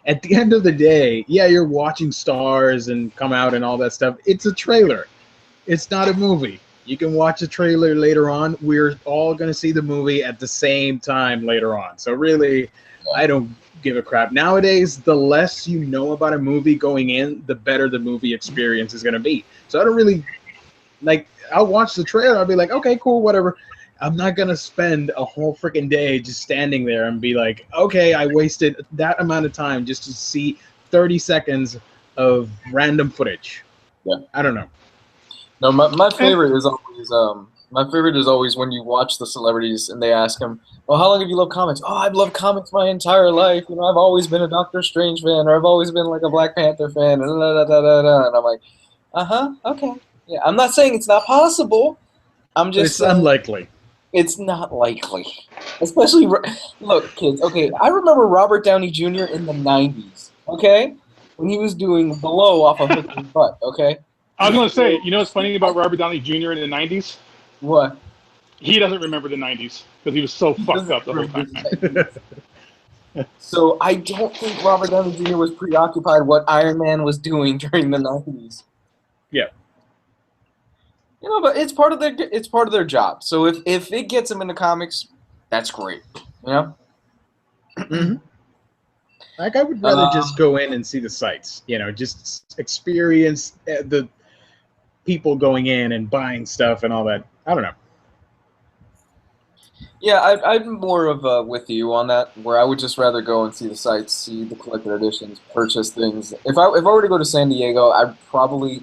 At the end of the day, yeah, you're watching stars and come out and all that stuff. It's a trailer. It's not a movie. You can watch a trailer later on. We're all going to see the movie at the same time later on. So really, I don't give a crap. Nowadays, the less you know about a movie going in, the better the movie experience is going to be. So I don't really, like, I'll watch the trailer. I'll be like, okay, cool, whatever. I'm not gonna spend a whole freaking day just standing there and be like, okay, I wasted that amount of time just to see 30 seconds of random footage. Yeah. I don't know. No, my favorite is always when you watch the celebrities and they ask them, "Well, how long have you loved comics?" "Oh, I've loved comics my entire life. You know, I've always been a Doctor Strange fan, or I've always been like a Black Panther fan." And, and I'm like, okay, yeah. I'm not saying it's not possible. I'm But just it's saying unlikely. it's not likely. Especially, look, kids. Okay, I remember Robert Downey Jr. in the '90s. Okay, when he was doing Blow off of Hook and Butt. Okay. I was going to say, you know what's funny about Robert Downey Jr. in the 90s? What? He doesn't remember the 90s because he was so fucked up the whole time. So I don't think Robert Downey Jr. was preoccupied what Iron Man was doing during the '90s. Yeah. You know, but it's part of their job. So if it gets them into comics, that's great. You know. Mm-hmm. Like I would rather just go in and see the sites. You know, just experience the people going in and buying stuff and all that. I don't know. Yeah, I'm more of with you on that, where I would just rather go and see the sites, see the collected editions, purchase things. If I were to go to San Diego, I'd probably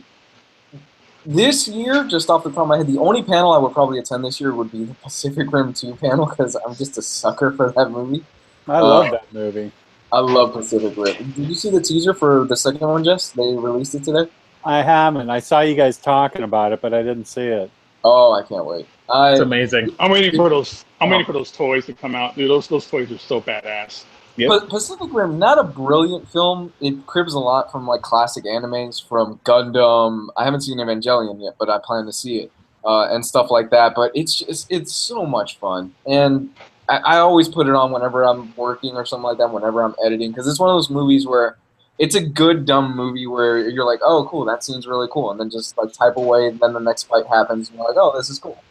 this year, just off the top of my head, the only panel I would probably attend this year would be the Pacific Rim 2 panel because I'm just a sucker for that movie. I love that movie. I love Pacific Rim. Did you see the teaser for the second one, Jess? They released it today. I haven't. I saw you guys talking about it, but I didn't see it. Oh, I can't wait. It's amazing. I'm waiting for those. I'm waiting for those toys to come out. Dude, those toys are so badass. Yep. But Pacific Rim, not a brilliant film. It cribs a lot from like classic animes, from Gundam. I haven't seen Evangelion yet, but I plan to see it and stuff like that. But it's so much fun, and I always put it on whenever I'm working or something like that. Whenever I'm editing, because it's one of those movies where it's a good dumb movie where you're like, oh, cool, that scene's really cool, and then just like type away, and then the next fight happens, and you're like, oh, this is cool.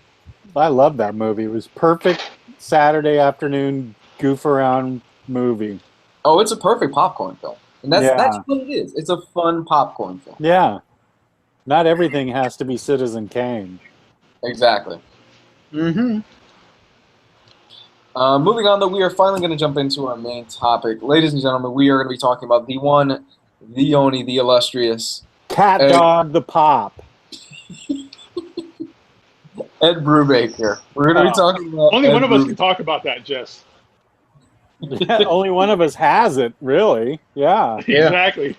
I love that movie. It was perfect Saturday afternoon goof around movie. Oh, it's a perfect popcorn film. And that's what it is. It's a fun popcorn film. Yeah. Not everything has to be Citizen Kane. Exactly. Mm-hmm. Moving on, though, we are finally going to jump into our main topic. Ladies and gentlemen, we are going to be talking about the one, the only, the illustrious Cat Dog the Pop. Ed Brubaker. We're going to be talking about Only Ed one of us Brubaker. can talk about that, Jess. Only one of us has it, really. Yeah. Exactly.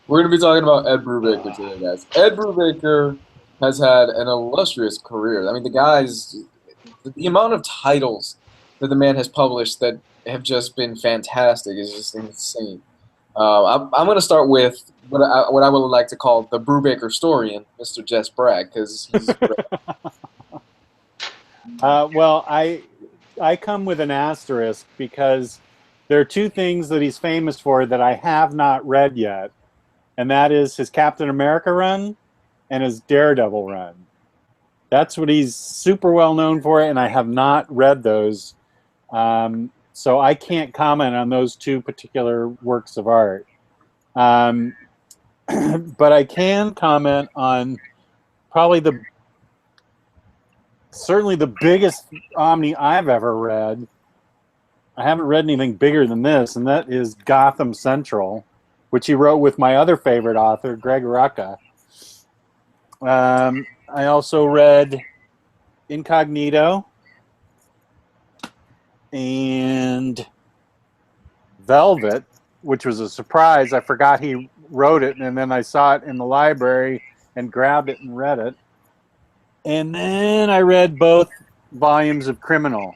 We're going to be talking about Ed Brubaker today, guys. Ed Brubaker has had an illustrious career. I mean, the amount of titles that the man has published that have just been fantastic is just insane. I'm going to start with what I would like to call the Brubaker historian, Mr. Jess Bragg, because he's great. Well, I come with an asterisk because there are two things that he's famous for that I have not read yet, and that is his Captain America run and his Daredevil run. That's what he's super well known for, and I have not read those. So I can't comment on those two particular works of art. But I can comment on probably certainly the biggest Omni I've ever read. I haven't read anything bigger than this, and that is Gotham Central, which he wrote with my other favorite author, Greg Rucka. I also read Incognito and Velvet, which was a surprise. I forgot he wrote it, and then I saw it in the library and grabbed it and read it. And then I read both volumes of Criminal.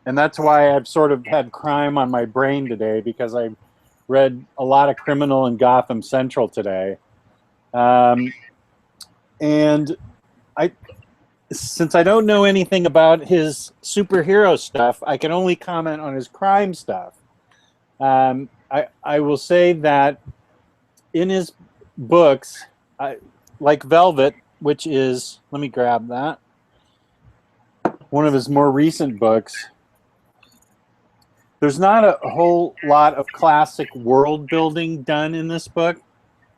And that's why I've sort of had crime on my brain today, because I read a lot of Criminal and Gotham Central today. And since I don't know anything about his superhero stuff, I can only comment on his crime stuff. I will say that in his books, like Velvet, which is, let me grab that, one of his more recent books, there's not a whole lot of classic world building done in this book.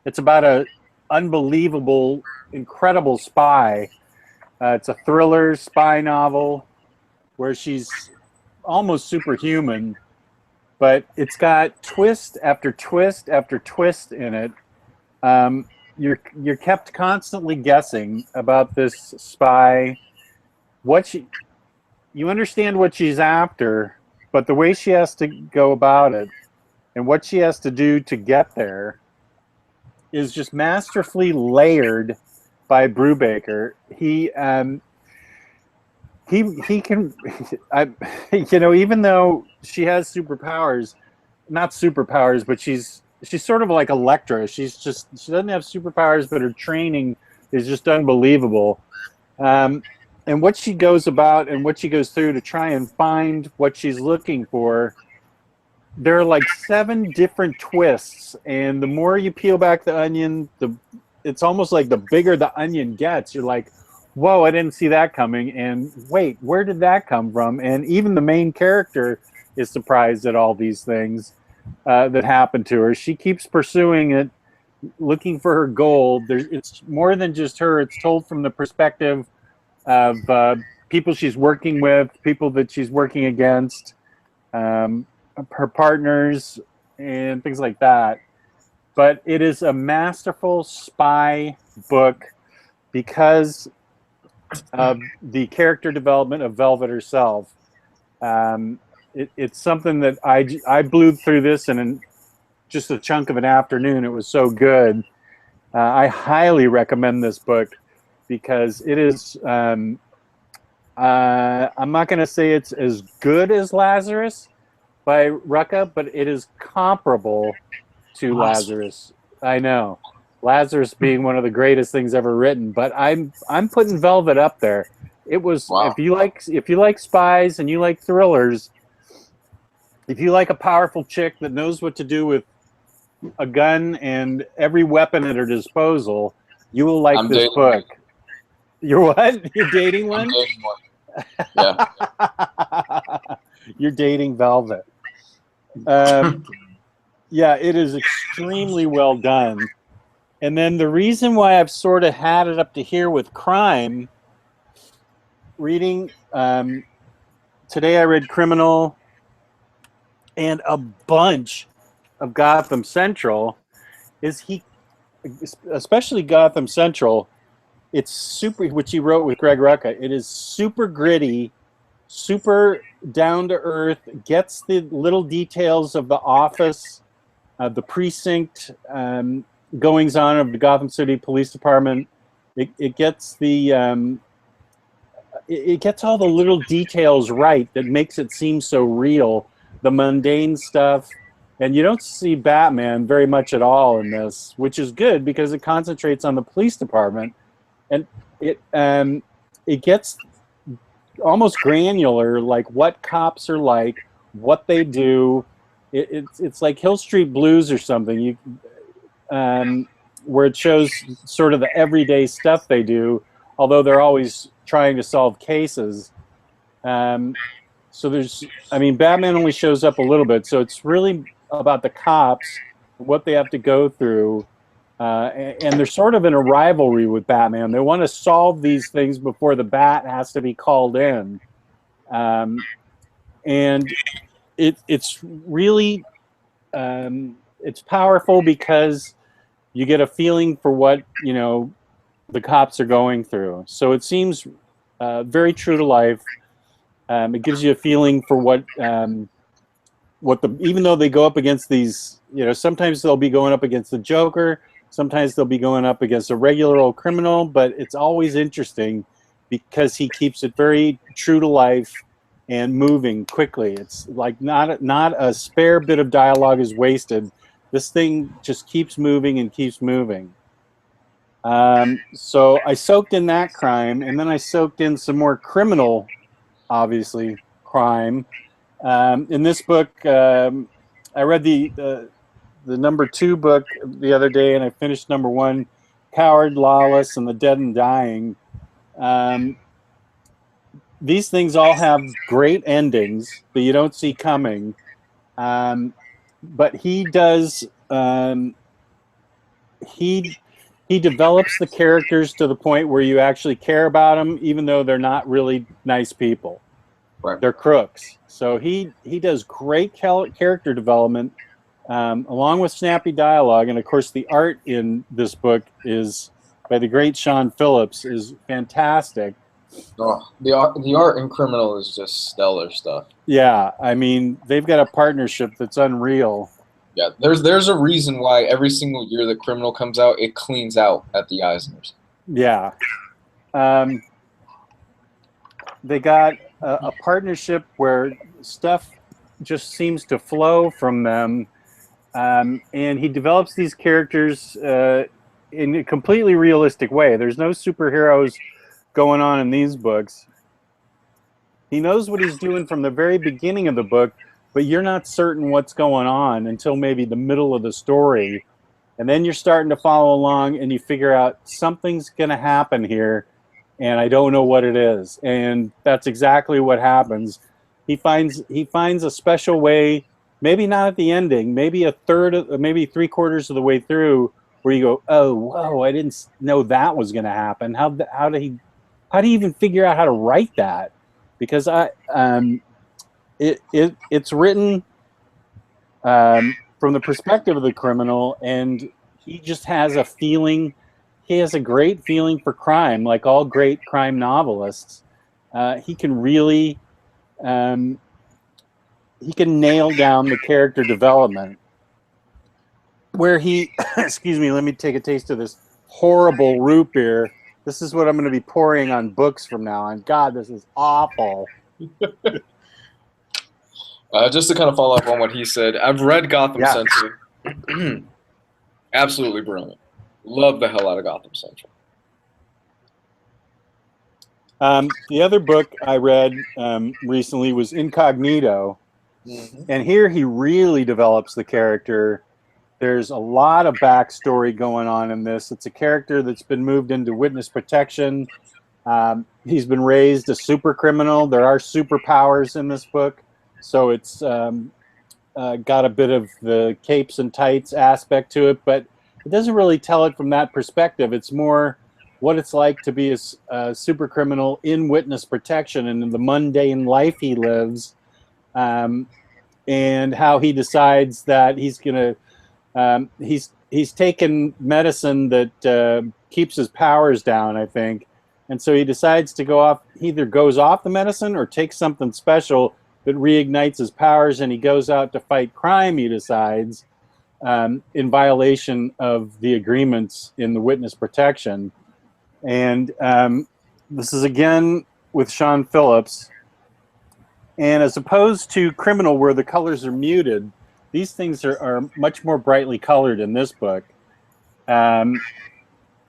It's about an unbelievable, incredible spy It's a thriller spy novel where she's almost superhuman, but it's got twist after twist after twist in it. You're kept constantly guessing about this spy. You understand what she's after, but the way she has to go about it and what she has to do to get there is just masterfully layered by Brubaker. He can, even though she has superpowers, not superpowers, but she's sort of like Elektra. She doesn't have superpowers, but her training is just unbelievable. And what she goes about and what she goes through to try and find what she's looking for, there are like 7 different twists, and the more you peel back the onion, it's almost like the bigger the onion gets. You're like, whoa, I didn't see that coming, and wait, where did that come from? And even the main character is surprised at all these things that happen to her. She keeps pursuing it, looking for her goal. It's more than just her. It's told from the perspective of people she's working with, people that she's working against, her partners, and things like that. But it is a masterful spy book because of the character development of Velvet herself. It's something that I blew through this in just a chunk of an afternoon. It was so good. I highly recommend this book because it is, I'm not going to say it's as good as Lazarus by Rucka, but it is comparable to Lazarus. I know. Lazarus being one of the greatest things ever written, but I'm putting Velvet up there. It was if you like spies and you like thrillers, if you like a powerful chick that knows what to do with a gun and every weapon at her disposal, you will like this book. You're what? You're dating one? I'm dating one. Yeah. You're dating Velvet. Yeah, it is extremely well done. And then the reason why I've sort of had it up to here with crime, reading, today I read Criminal and a bunch of Gotham Central, especially Gotham Central, it's super, which he wrote with Greg Rucka, it is super gritty, super down to earth, gets the little details of the office, the precinct, goings on of the Gotham City Police Department. It gets the it gets all the little details right that makes it seem so real, the mundane stuff. And you don't see Batman very much at all in this, which is good because it concentrates on the police department, and it gets almost granular, like what cops are like, what they do. It's like Hill Street Blues or something. Where it shows sort of the everyday stuff they do, although they're always trying to solve cases. So Batman only shows up a little bit, so it's really about the cops, what they have to go through, and they're sort of in a rivalry with Batman. They want to solve these things before the Bat has to be called in, and it's really it's powerful because you get a feeling for what the cops are going through. So it seems very true to life. It gives you a feeling for what even though they go up against these, sometimes they'll be going up against the Joker, sometimes they'll be going up against a regular old criminal, but it's always interesting because he keeps it very true to life and moving quickly. It's like not a spare bit of dialogue is wasted. This thing just keeps moving and keeps moving. So I soaked in that crime, and then I soaked in some more criminal, obviously, crime. In this book, I read the number 2 book the other day, and I finished number 1, Coward, Lawless, and the Dead and Dying. These things all have great endings that you don't see coming. But he does he he develops the characters to the point where you actually care about them, even though they're not really nice people. Right. They're crooks. So he does great character development, along with snappy dialogue, and of course the art in this book is by the great Sean Phillips, is fantastic. Oh, the art in Criminal is just stellar stuff. Yeah, I mean, they've got a partnership that's unreal. Yeah, there's a reason why every single year that Criminal comes out, it cleans out at the Eisners. Yeah. They got a partnership where stuff just seems to flow from them, and he develops these characters in a completely realistic way. There's no superheroes going on in these books. He knows what he's doing from the very beginning of the book, but you're not certain what's going on until maybe the middle of the story. And then you're starting to follow along and you figure out something's going to happen here, and I don't know what it is. And that's exactly what happens. He finds a special way, maybe not at the ending, maybe maybe 3/4 of the way through, where you go, oh, whoa, I didn't know that was going to happen. How do you even figure out how to write that? Because it's written from the perspective of the criminal, and he just has a feeling. He has a great feeling for crime, like all great crime novelists. He can really he can nail down the character development. Where he, excuse me, let me take a taste of this horrible root beer. This is what I'm going to be pouring on books from now on. God, this is awful. Just to kind of follow up on what he said, I've read Gotham Central. Absolutely brilliant. Love the hell out of Gotham Central. The other book I read recently was Incognito. Mm-hmm. And here he really develops the character. There's a lot of backstory going on in this. It's a character that's been moved into witness protection. He's been raised a super criminal. There are superpowers in this book. So it's got a bit of the capes and tights aspect to it, but it doesn't really tell it from that perspective. It's more what it's like to be a super criminal in witness protection and in the mundane life he lives, and how he decides that he's going to he's taken medicine that keeps his powers down, I think. And so he decides to go off, he either goes off the medicine or takes something special that reignites his powers, and he goes out to fight crime, he decides, in violation of the agreements in the witness protection. And this is again with Sean Phillips. And as opposed to Criminal, where the colors are muted, these things are much more brightly colored in this book.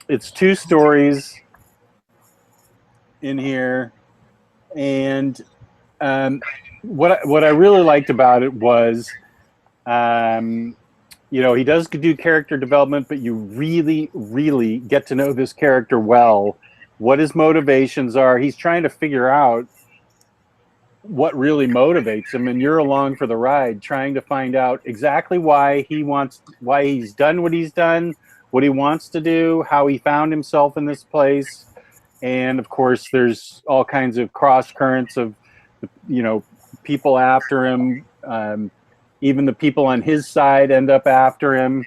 It's 2 stories in here, and what I really liked about it was, he does do character development, but you really, really get to know this character well, what his motivations are. He's trying to figure out what really motivates him, and you're along for the ride, trying to find out exactly why he's done what he's done, what he wants to do, how he found himself in this place. And of course, there's all kinds of cross currents of, people after him. Even the people on his side end up after him.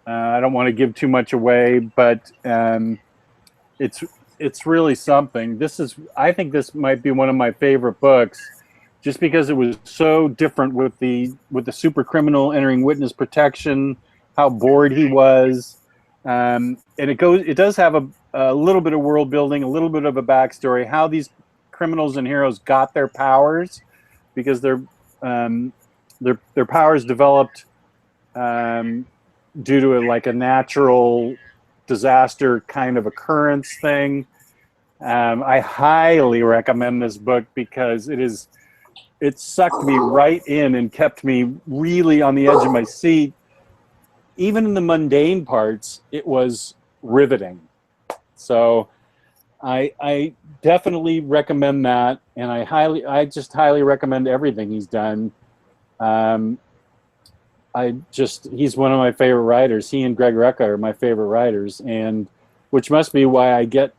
I don't want to give too much away, but it's really something. I think this might be one of my favorite books, just because it was so different with the super criminal entering witness protection, how bored he was, and it does have a little bit of world building, a little bit of a backstory, how these criminals and heroes got their powers, because their powers developed due to a natural disaster kind of occurrence thing. I highly recommend this book because it sucked me right in and kept me really on the edge of my seat. Even in the mundane parts, it was riveting. So I definitely recommend that, and I just highly recommend everything he's done. he's one of my favorite writers. He and Greg Rucka are my favorite writers, and which must be why I get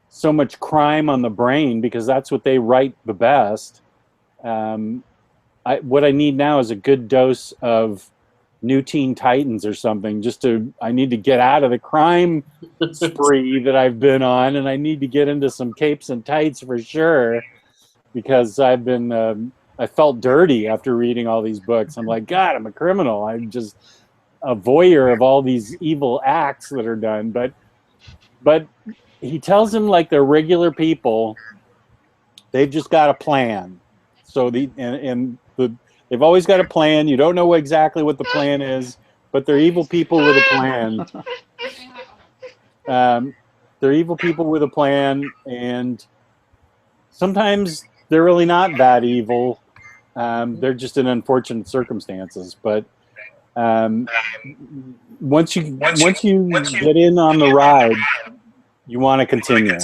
so much crime on the brain, because that's what they write the best. What I need now is a good dose of New Teen Titans or something. I need to get out of the crime spree that I've been on, and I need to get into some capes and tights for sure, because I've been. I felt dirty after reading all these books. I'm like, God, I'm a criminal. I'm just a voyeur of all these evil acts that are done. But he tells them like they're regular people. They've just got a plan. So they've always got a plan. You don't know exactly what the plan is, but they're evil people with a plan. They're evil people with a plan, and sometimes they're really not that evil. They're just in unfortunate circumstances. But once you get in on the ride, you want to continue.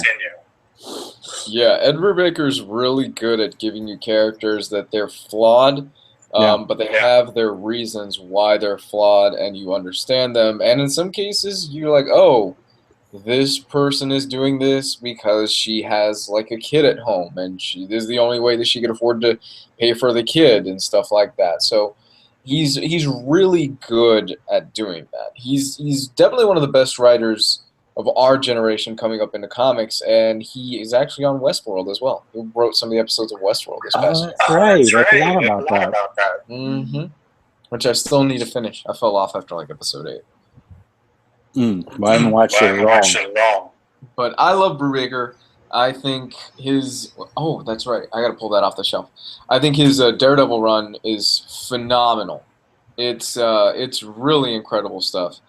Yeah, Ed Brubaker's really good at giving you characters that they're flawed, but they have their reasons why they're flawed, and you understand them. And in some cases, you're like, oh, this person is doing this because she has like a kid at home, and this is the only way that she can afford to pay for the kid and stuff like that. So he's really good at doing that. He's definitely one of the best writers of our generation coming up into comics, and he is actually on Westworld as well. He wrote some of the episodes of Westworld this past year. That's right. I forgot about that. Mm-hmm. Which I still need to finish. I fell off after like episode 8. Well, I haven't watched it at all. But I love Brubaker. I think his... Oh, that's right. I got to pull that off the shelf. I think his Daredevil run is phenomenal. It's really incredible stuff.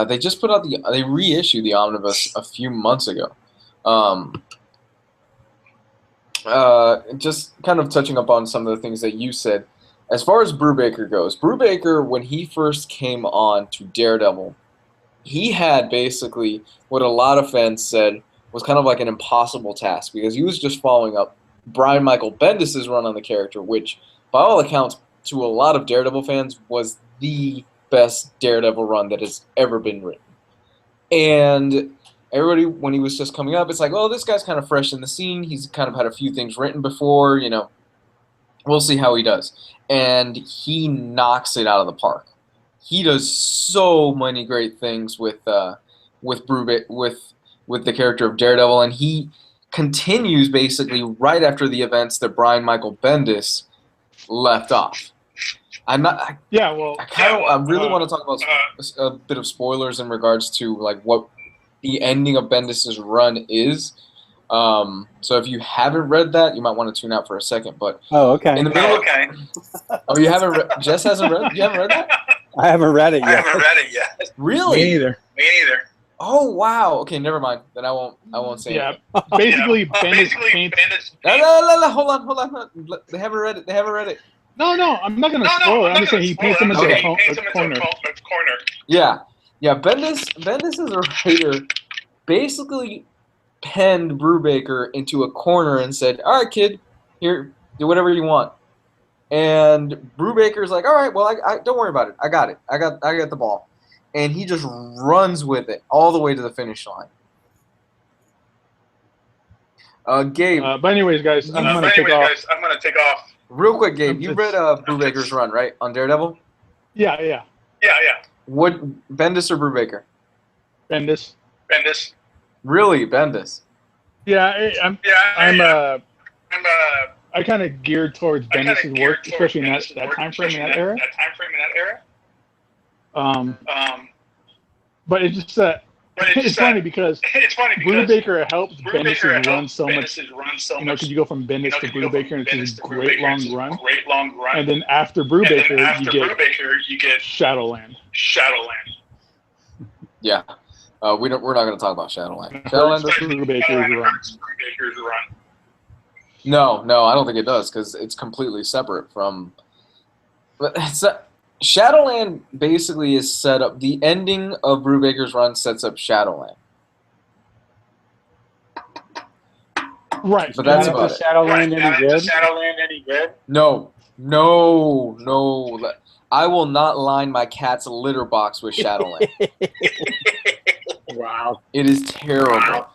They just put out they reissued the Omnibus a few months ago. Just kind of touching up on some of the things that you said. As far as Brubaker goes, Brubaker, when he first came on to Daredevil, he had basically what a lot of fans said was kind of like an impossible task, because he was just following up Brian Michael Bendis' run on the character, which, by all accounts, to a lot of Daredevil fans, was the best Daredevil run that has ever been written. And everybody, when he was just coming up, it's like, oh, this guy's kind of fresh in the scene. He's kind of had a few things written before, We'll see how he does. And he knocks it out of the park. He does so many great things with the character of Daredevil, and he continues basically right after the events that Brian Michael Bendis left off. I really want to talk about a bit of spoilers in regards to like what the ending of Bendis' run is. So if you haven't read that, you might want to tune out for a second. But okay. In the middle, oh, you haven't read? Jess hasn't read. You haven't read that? I haven't read it yet. Really? Me neither. Oh wow. Okay, never mind. Then I won't say anything. Basically, Bendis. Hold on. They haven't read it. No, I'm not going to spoil it. I'm just saying he paints him into a corner. Yeah. Bendis as a writer basically penned Brubaker into a corner and said, "All right, kid, here, do whatever you want." And Brubaker's like, "All right, well, I don't worry about it. I got it. I got the ball," and he just runs with it all the way to the finish line. Gabe. But anyways, guys, I'm going to take off. Real quick, Gabe, you read Brubaker's run, right, on Daredevil? Yeah. What, Bendis or Brubaker? Bendis. Really, Bendis? Yeah, I kind of geared towards Bendis' work, especially in that time frame in that era. But it's just it's funny because Brubaker helps Bendis run so much. Because you go from Bendis to Brubaker, and it's this great long run. And then after Brubaker, you get Shadowland. Yeah. We're not going to talk about Shadowland. Shadowland is Brubaker's run. No, I don't think it does, because it's completely separate from. But Shadowland basically is set up. The ending of Brubaker's run sets up Shadowland. Right, but that's about it. Shadowland any good? No. I will not line my cat's litter box with Shadowland. Wow. It is terrible.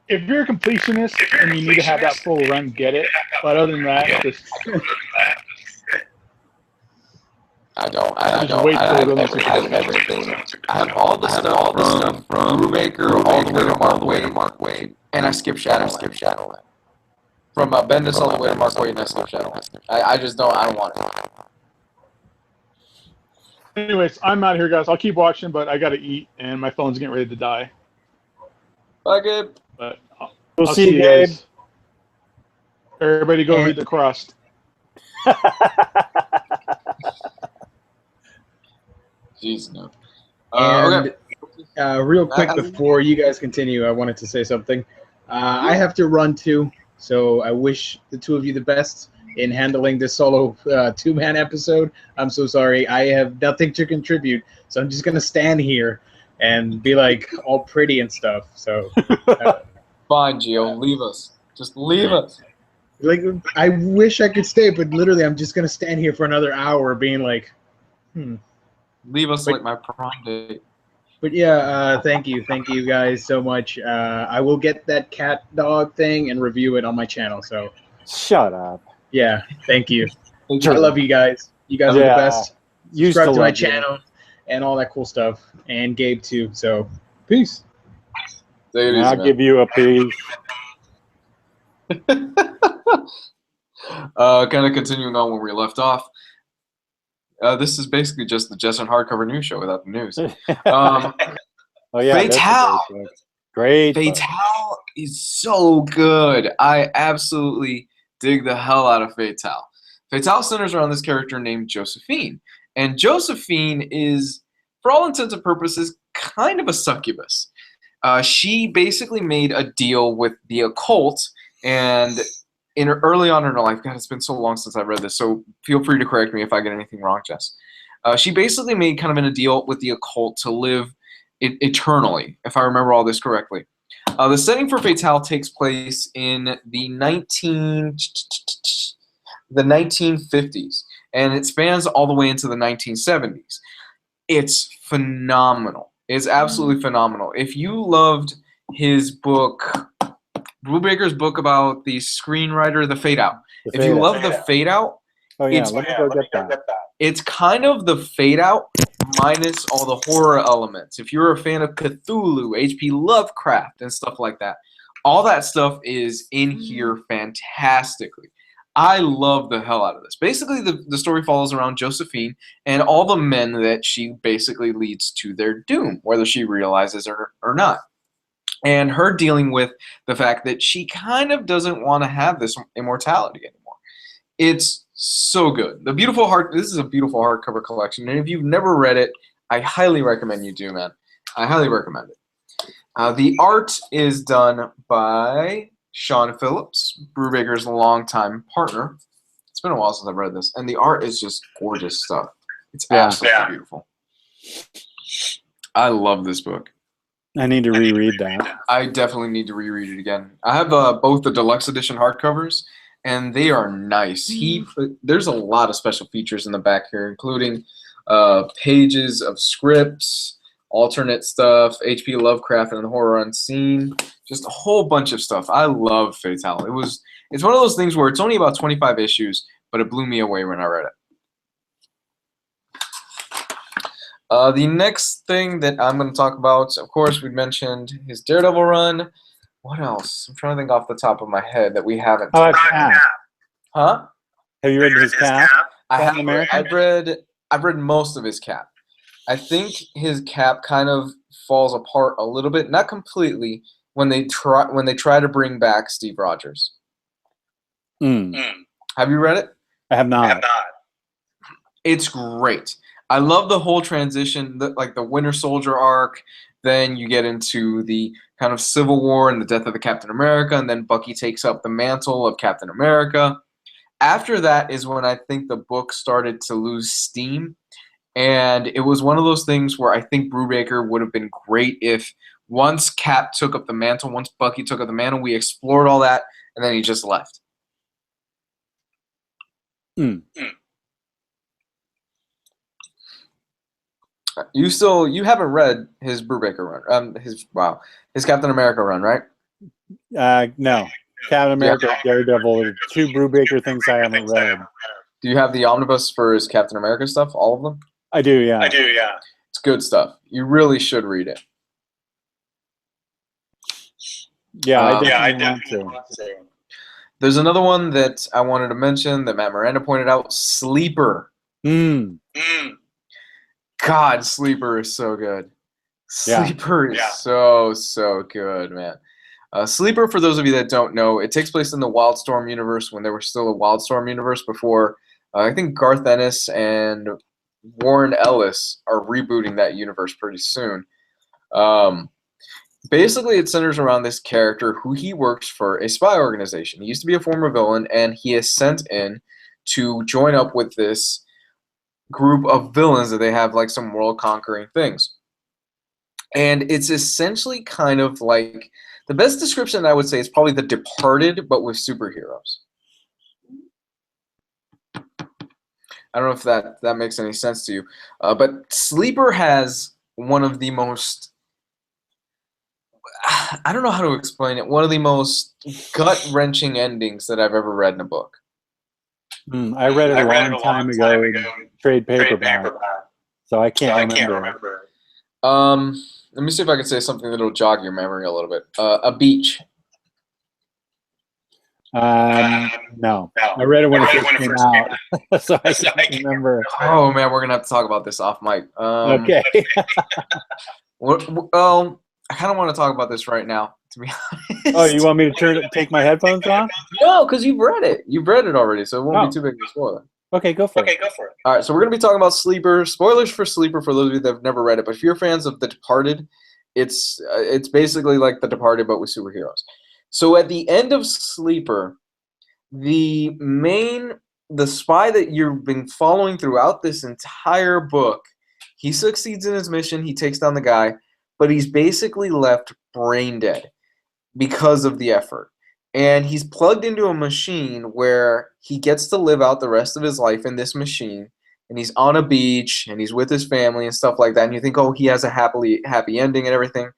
If you're a completionist and you need to have that full run, get it. But other than that, just I don't. Just wait I for have the everything. I have all the stuff from Brubaker all the way to Mark Wade, and I skip Shadowland. From Bendis all the way to Mark Wade, and I skip Shadowland. I just don't. I don't want it. anyways, I'm out of here, guys. I'll keep watching, but I got to eat, and my phone's getting ready to die. Bye, Gabe. But We'll I'll see you, you Gabe. guys. Everybody go read the crust. Jeez, no. And okay. real quick before you guys continue, I wanted to say something. I have to run too, so I wish the two of you the best in handling this solo two-man episode. I'm so sorry. I have nothing to contribute, so I'm just gonna stand here and be like all pretty and stuff. So Fine, Gio. Leave us. Just leave us. like, I wish I could stay, but literally, I'm just gonna stand here for another hour, being like, Leave us like my prom date. But yeah, thank you guys so much. I will get that cat dog thing and review it on my channel. So Shut up. yeah, thank you. I Sure. love you guys. You guys are the best. Used Subscribe to my love you. channel and all that cool stuff, and Gabe too. So peace. Take it easy, I'll man. give you a piece. Kind of continuing on where we left off. This is basically just the Jess and Hardcover News show without the news. Oh yeah, that's a Fatale. great book. Great book. Fatale is so good. I absolutely dig the hell out of Fatale. Fatale centers around this character named Josephine. And Josephine is, for all intents and purposes, kind of a succubus. She basically made a deal with the occult, and early on in her life, God, it's been so long since I've read this, so feel free to correct me if I get anything wrong, Jess. She basically made kind of a deal with the occult to live eternally, if I remember all this correctly. The setting for Fatale takes place in the 1950s, and it spans all the way into the 1970s. It's phenomenal. It's absolutely phenomenal. If you loved his book, Brubaker's book about the screenwriter, The Fade Out. If you love The Fade Out, oh yeah, it's, let me go get that. it's kind of The Fade Out minus all the horror elements. If you're a fan of Cthulhu, H.P. Lovecraft, and stuff like that, all that stuff is in here fantastically. I love the hell out of this. Basically, the story follows around Josephine and all the men that she basically leads to their doom, whether she realizes or not. And her dealing with the fact that she kind of doesn't want to have this immortality anymore. It's so good. This is a beautiful hardcover collection, and if you've never read it, I highly recommend you do, man. I highly recommend it. The art is done by Sean Phillips, Brubaker's longtime partner. It's been a while since I've read this, and the art is just gorgeous stuff. It's absolutely beautiful. I love this book. I need to reread that. I definitely need to reread it again. I have both the deluxe edition hardcovers, and they are nice. There's a lot of special features in the back here, including pages of scripts, alternate stuff, H.P. Lovecraft and the Horror Unseen, just a whole bunch of stuff. I love Fatale. It's one of those things where it's only about 25 issues, but it blew me away when I read it. The next thing that I'm going to talk about, of course, we mentioned his Daredevil run. What else? I'm trying to think off the top of my head that we haven't. Oh, Cap. Huh? Have you read his Cap? I've read most of his Cap. I think his Cap kind of falls apart a little bit, not completely, when they try to bring back Steve Rogers. Have you read it? I have not. It's great. I love the whole transition, like the Winter Soldier arc. Then you get into the kind of Civil War and the death of the Captain America, and then Bucky takes up the mantle of Captain America. After that is when I think the book started to lose steam, and it was one of those things where I think Brubaker would have been great if once Cap took up the mantle, once Bucky took up the mantle, we explored all that, and then he just left. You haven't read his Brubaker run, his Captain America run, right? No. Captain America, Daredevil are two Brubaker things I haven't read. Do you have the omnibus for his Captain America stuff? All of them? I do, yeah. It's good stuff. You really should read it. Yeah, I definitely want to. There's another one that I wanted to mention that Matt Miranda pointed out, Sleeper. God, Sleeper is so good. Sleeper is so good, man. Sleeper, for those of you that don't know, it takes place in the Wildstorm universe when there was still a Wildstorm universe before. I think Garth Ennis and Warren Ellis are rebooting that universe pretty soon. Basically, it centers around this character who he works for a spy organization. He used to be a former villain, and he is sent in to join up with this group of villains that they have like some world-conquering things. And it's essentially kind of like, the best description I would say is probably The Departed, but with superheroes. I don't know if that makes any sense to you. But Sleeper has one of the most, I don't know how to explain it, one of the most gut-wrenching endings that I've ever read in a book. I read it a long time ago in trade paperback, so I can't remember. Let me see if I can say something that'll jog your memory a little bit. A beach. No. I read it when it first came out, so I can't remember. Oh, man, we're going to have to talk about this off mic. Okay. Well, I kind of want to talk about this right now, to be honest. Oh, you want me to take my headphones off? No, because you've read it. You've read it already, so it won't be too big of a spoiler. Okay, go for it. All right, so we're going to be talking about Sleeper. Spoilers for Sleeper for those of you that have never read it, but if you're fans of The Departed, it's basically like The Departed, but with superheroes. So at the end of Sleeper, the spy that you've been following throughout this entire book, he succeeds in his mission, he takes down the guy, but he's basically left brain dead because of the effort. And he's plugged into a machine where he gets to live out the rest of his life in this machine. And he's on a beach, and he's with his family and stuff like that. And you think, oh, he has a happy ending and everything.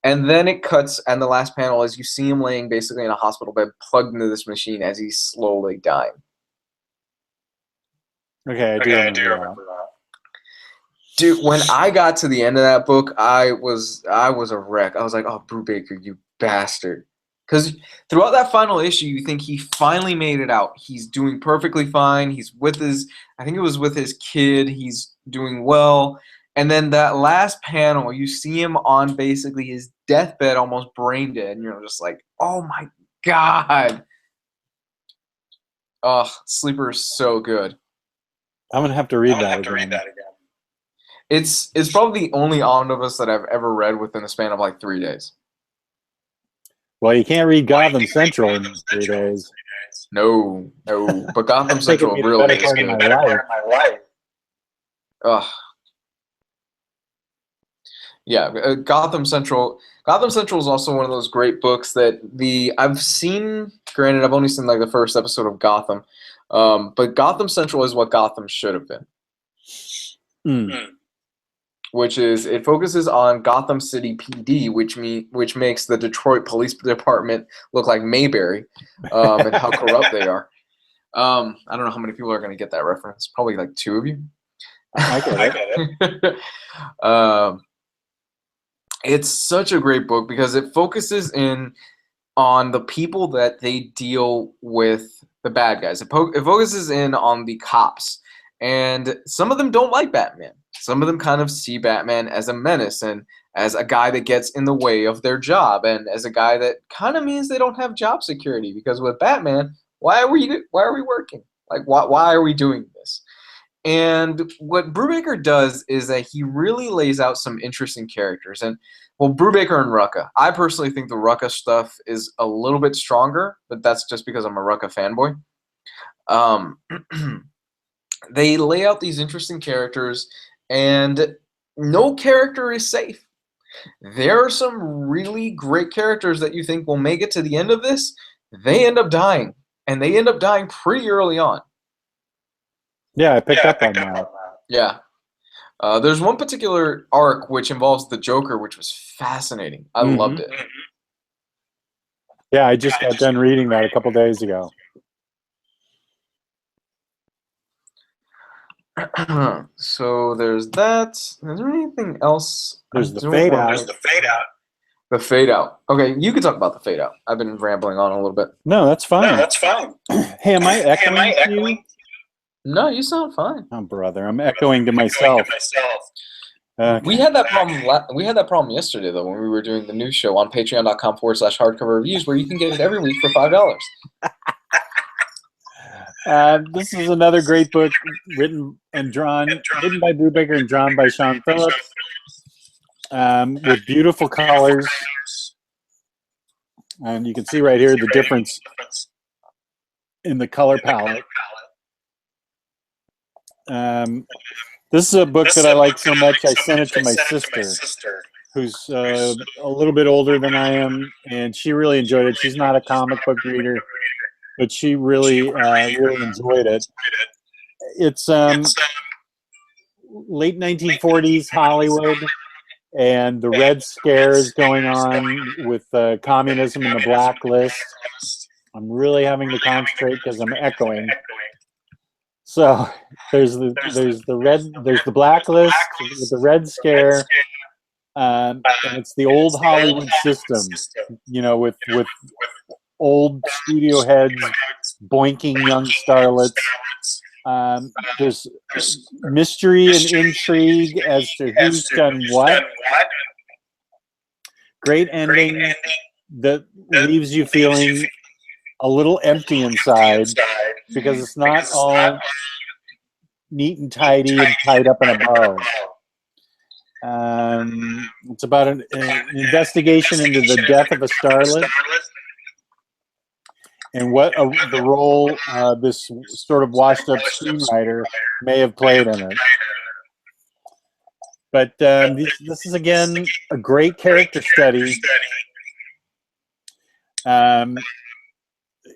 And then it cuts, and the last panel is you see him laying basically in a hospital bed plugged into this machine as he's slowly dying. Okay, I do remember that. Dude, when I got to the end of that book, I was a wreck. I was like, oh, Brubaker, you bastard. Because throughout that final issue, you think he finally made it out. He's doing perfectly fine. He's with I think it was with his kid. He's doing well. And then that last panel, you see him on basically his deathbed, almost brain dead. And you're just like, oh my God. Oh, Sleeper is so good. I'm going to have to read that again. It's probably the only omnibus that I've ever read within a span of like 3 days. Well, you can't read Gotham Central in 3 days. No. But Gotham Central really is good. Ugh. Yeah, Gotham Central is also one of those great books that I've seen. Granted, I've only seen like the first episode of Gotham, but Gotham Central is what Gotham should have been. Which is, it focuses on Gotham City PD, which makes the Detroit Police Department look like Mayberry, and how corrupt they are. I don't know how many people are going to get that reference. Probably like 2 of you. I get it. It's such a great book because it focuses in on the people that they deal with, the bad guys. It focuses in on the cops, and some of them don't like Batman. Some of them kind of see Batman as a menace and as a guy that gets in the way of their job, and as a guy that kind of means they don't have job security, because with Batman, why are we working? Like, why are we doing this? And what Brubaker does is that he really lays out some interesting characters. And, well, Brubaker and Rucka. I personally think the Rucka stuff is a little bit stronger, but that's just because I'm a Rucka fanboy. They lay out these interesting characters, and no character is safe. There are some really great characters that you think will make it to the end of this. They end up dying, and they end up dying pretty early on. Yeah, I picked up on that. Yeah. There's one particular arc which involves the Joker, which was fascinating. I loved it. Yeah, I just got done reading that a couple days ago. So there's that. Is there anything else? There's the fade out. There's the fade out. The fade out. Okay, you can talk about the fade out. I've been rambling on a little bit. No, that's fine. No, that's fine. Hey, am I echoing? To you? No, you sound fine. Oh, brother, I'm echoing to myself. Okay. We had that problem. We had that problem yesterday though when we were doing the news show on Patreon.com/hardcover reviews, where you can get it every week for $5. This is another great book written by Brubaker and drawn by Sean Phillips, with beautiful colors. And you can see right here the difference in the color palette. This is a book that I like so much, I sent it to my sister, who's a little bit older than I am, and she really enjoyed it. She's not a comic book reader, but she really enjoyed it. It's late 1940s Hollywood, and the Red Scare is going on with communism and the blacklist. I'm really having to concentrate because I'm echoing. So there's the blacklist with the Red Scare, and it's the old Hollywood system, you know, with old studio heads boinking young starlets. There's mystery and intrigue as to who's done what. Great ending that leaves you feeling a little empty inside because it's not all neat and tidy and tied up in a bow. It's about an investigation into the death of a starlet and what the role this sort of washed-up screenwriter may have played in it. But this is, again, a great character study.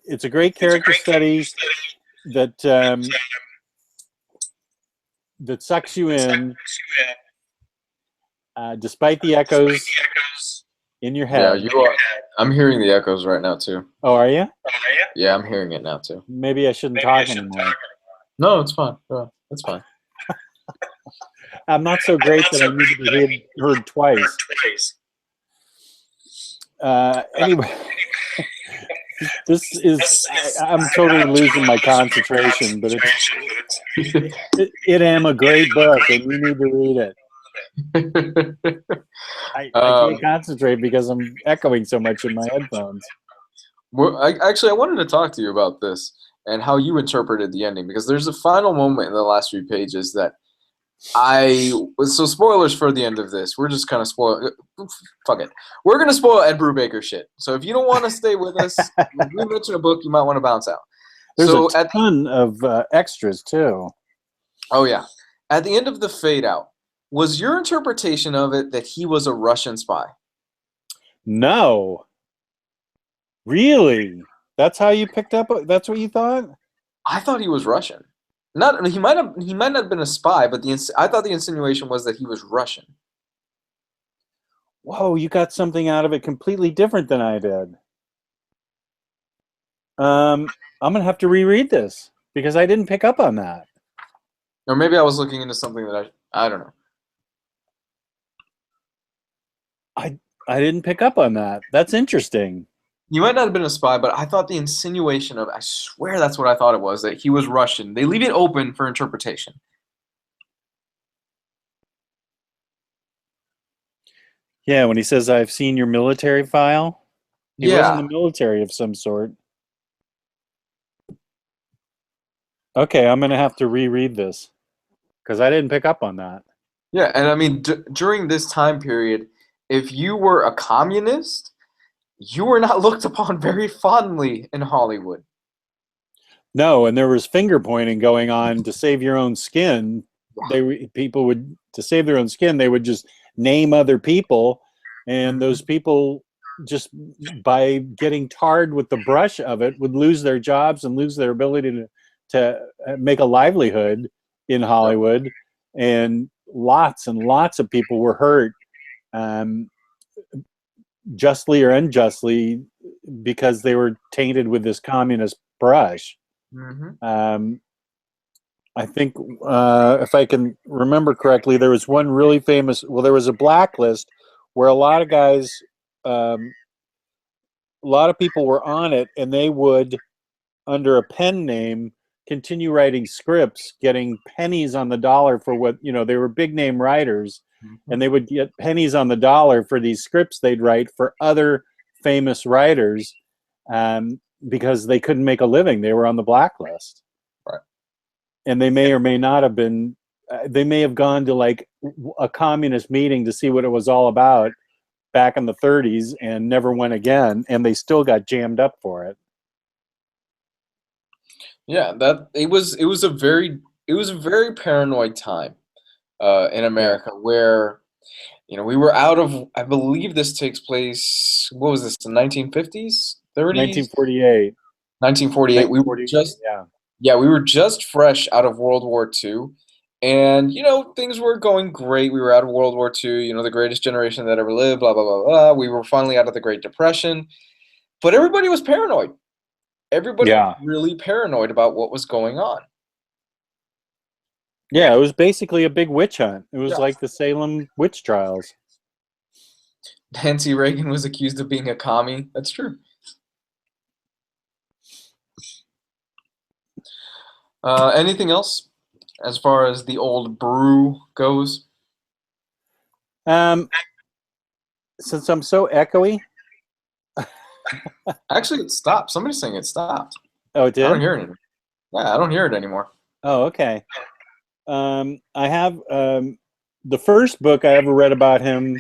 It's a great character study that that sucks you in, despite the echoes in your head. Yeah, you are. I'm hearing the echoes right now too. Oh, are you? Yeah, I'm hearing it now too. Maybe I shouldn't talk anymore. No, it's fine. It's fine. I'm not so great that I need to be heard twice. Anyway, this is, I'm totally losing my concentration, but it am a great book, and you need to read it. I can't concentrate because I'm echoing so much in my headphones. Well, I wanted to talk to you about this and how you interpreted the ending, because there's a final moment in the last few pages that so spoilers for the end of this. We're just kind of fuck it. We're going to spoil Ed Brubaker shit. So if you don't want to stay with us, when we mention a book, you might want to bounce out. There's a ton of extras too. Oh yeah. At the end of the fade out, was your interpretation of it that he was a Russian spy? No. Really? That's how you picked up? That's what you thought? I thought he was Russian. He might not have been a spy, but I thought the insinuation was that he was Russian. Whoa, you got something out of it completely different than I did. I'm gonna have to reread this because I didn't pick up on that. Or maybe I was looking into something that I don't know. I didn't pick up on that. That's interesting. You might not have been a spy, but I thought the insinuation of, I swear that's what I thought it was, that he was Russian. They leave it open for interpretation. Yeah, when he says, I've seen your military file. He was in the military of some sort. Okay, I'm going to have to reread this because I didn't pick up on that. Yeah, and I mean, during this time period, if you were a communist, you were not looked upon very fondly in Hollywood. No, and there was finger pointing going on to save your own skin. People would, to save their own skin, they would just name other people, and those people, just by getting tarred with the brush of it, would lose their jobs and lose their ability to make a livelihood in Hollywood. And lots and lots of people were hurt, justly or unjustly, because they were tainted with this communist brush. Mm-hmm. I think, if I can remember correctly, there was one really famous. Well, there was a blacklist where a lot of guys, a lot of people were on it, and they would, under a pen name, continue writing scripts, getting pennies on the dollar for what, they were big name writers, and they would get pennies on the dollar for these scripts they'd write for other famous writers, because they couldn't make a living. They were on the blacklist. Right. And they may or may not have been, they may have gone to like a communist meeting to see what it was all about back in the 30s and never went again, and they still got jammed up for it. Yeah, that it was a very paranoid time in America, where we were out of, I believe this takes place, what was this, the 1950s, 30s? 1948. 1948. We were just we were just fresh out of World War II, and things were going great. We were out of World War II, the greatest generation that ever lived, blah blah blah blah. We were finally out of the Great Depression, but everybody was paranoid. Everybody was really paranoid about what was going on. Yeah, it was basically a big witch hunt. It was like the Salem witch trials. Nancy Reagan was accused of being a commie. That's true. Anything else as far as the old brew goes? Since I'm so echoey. Actually, it stopped. Somebody's saying it stopped. Oh, it did? I don't hear it anymore. Yeah, I don't hear it anymore. Oh, okay. I have the first book I ever read about him,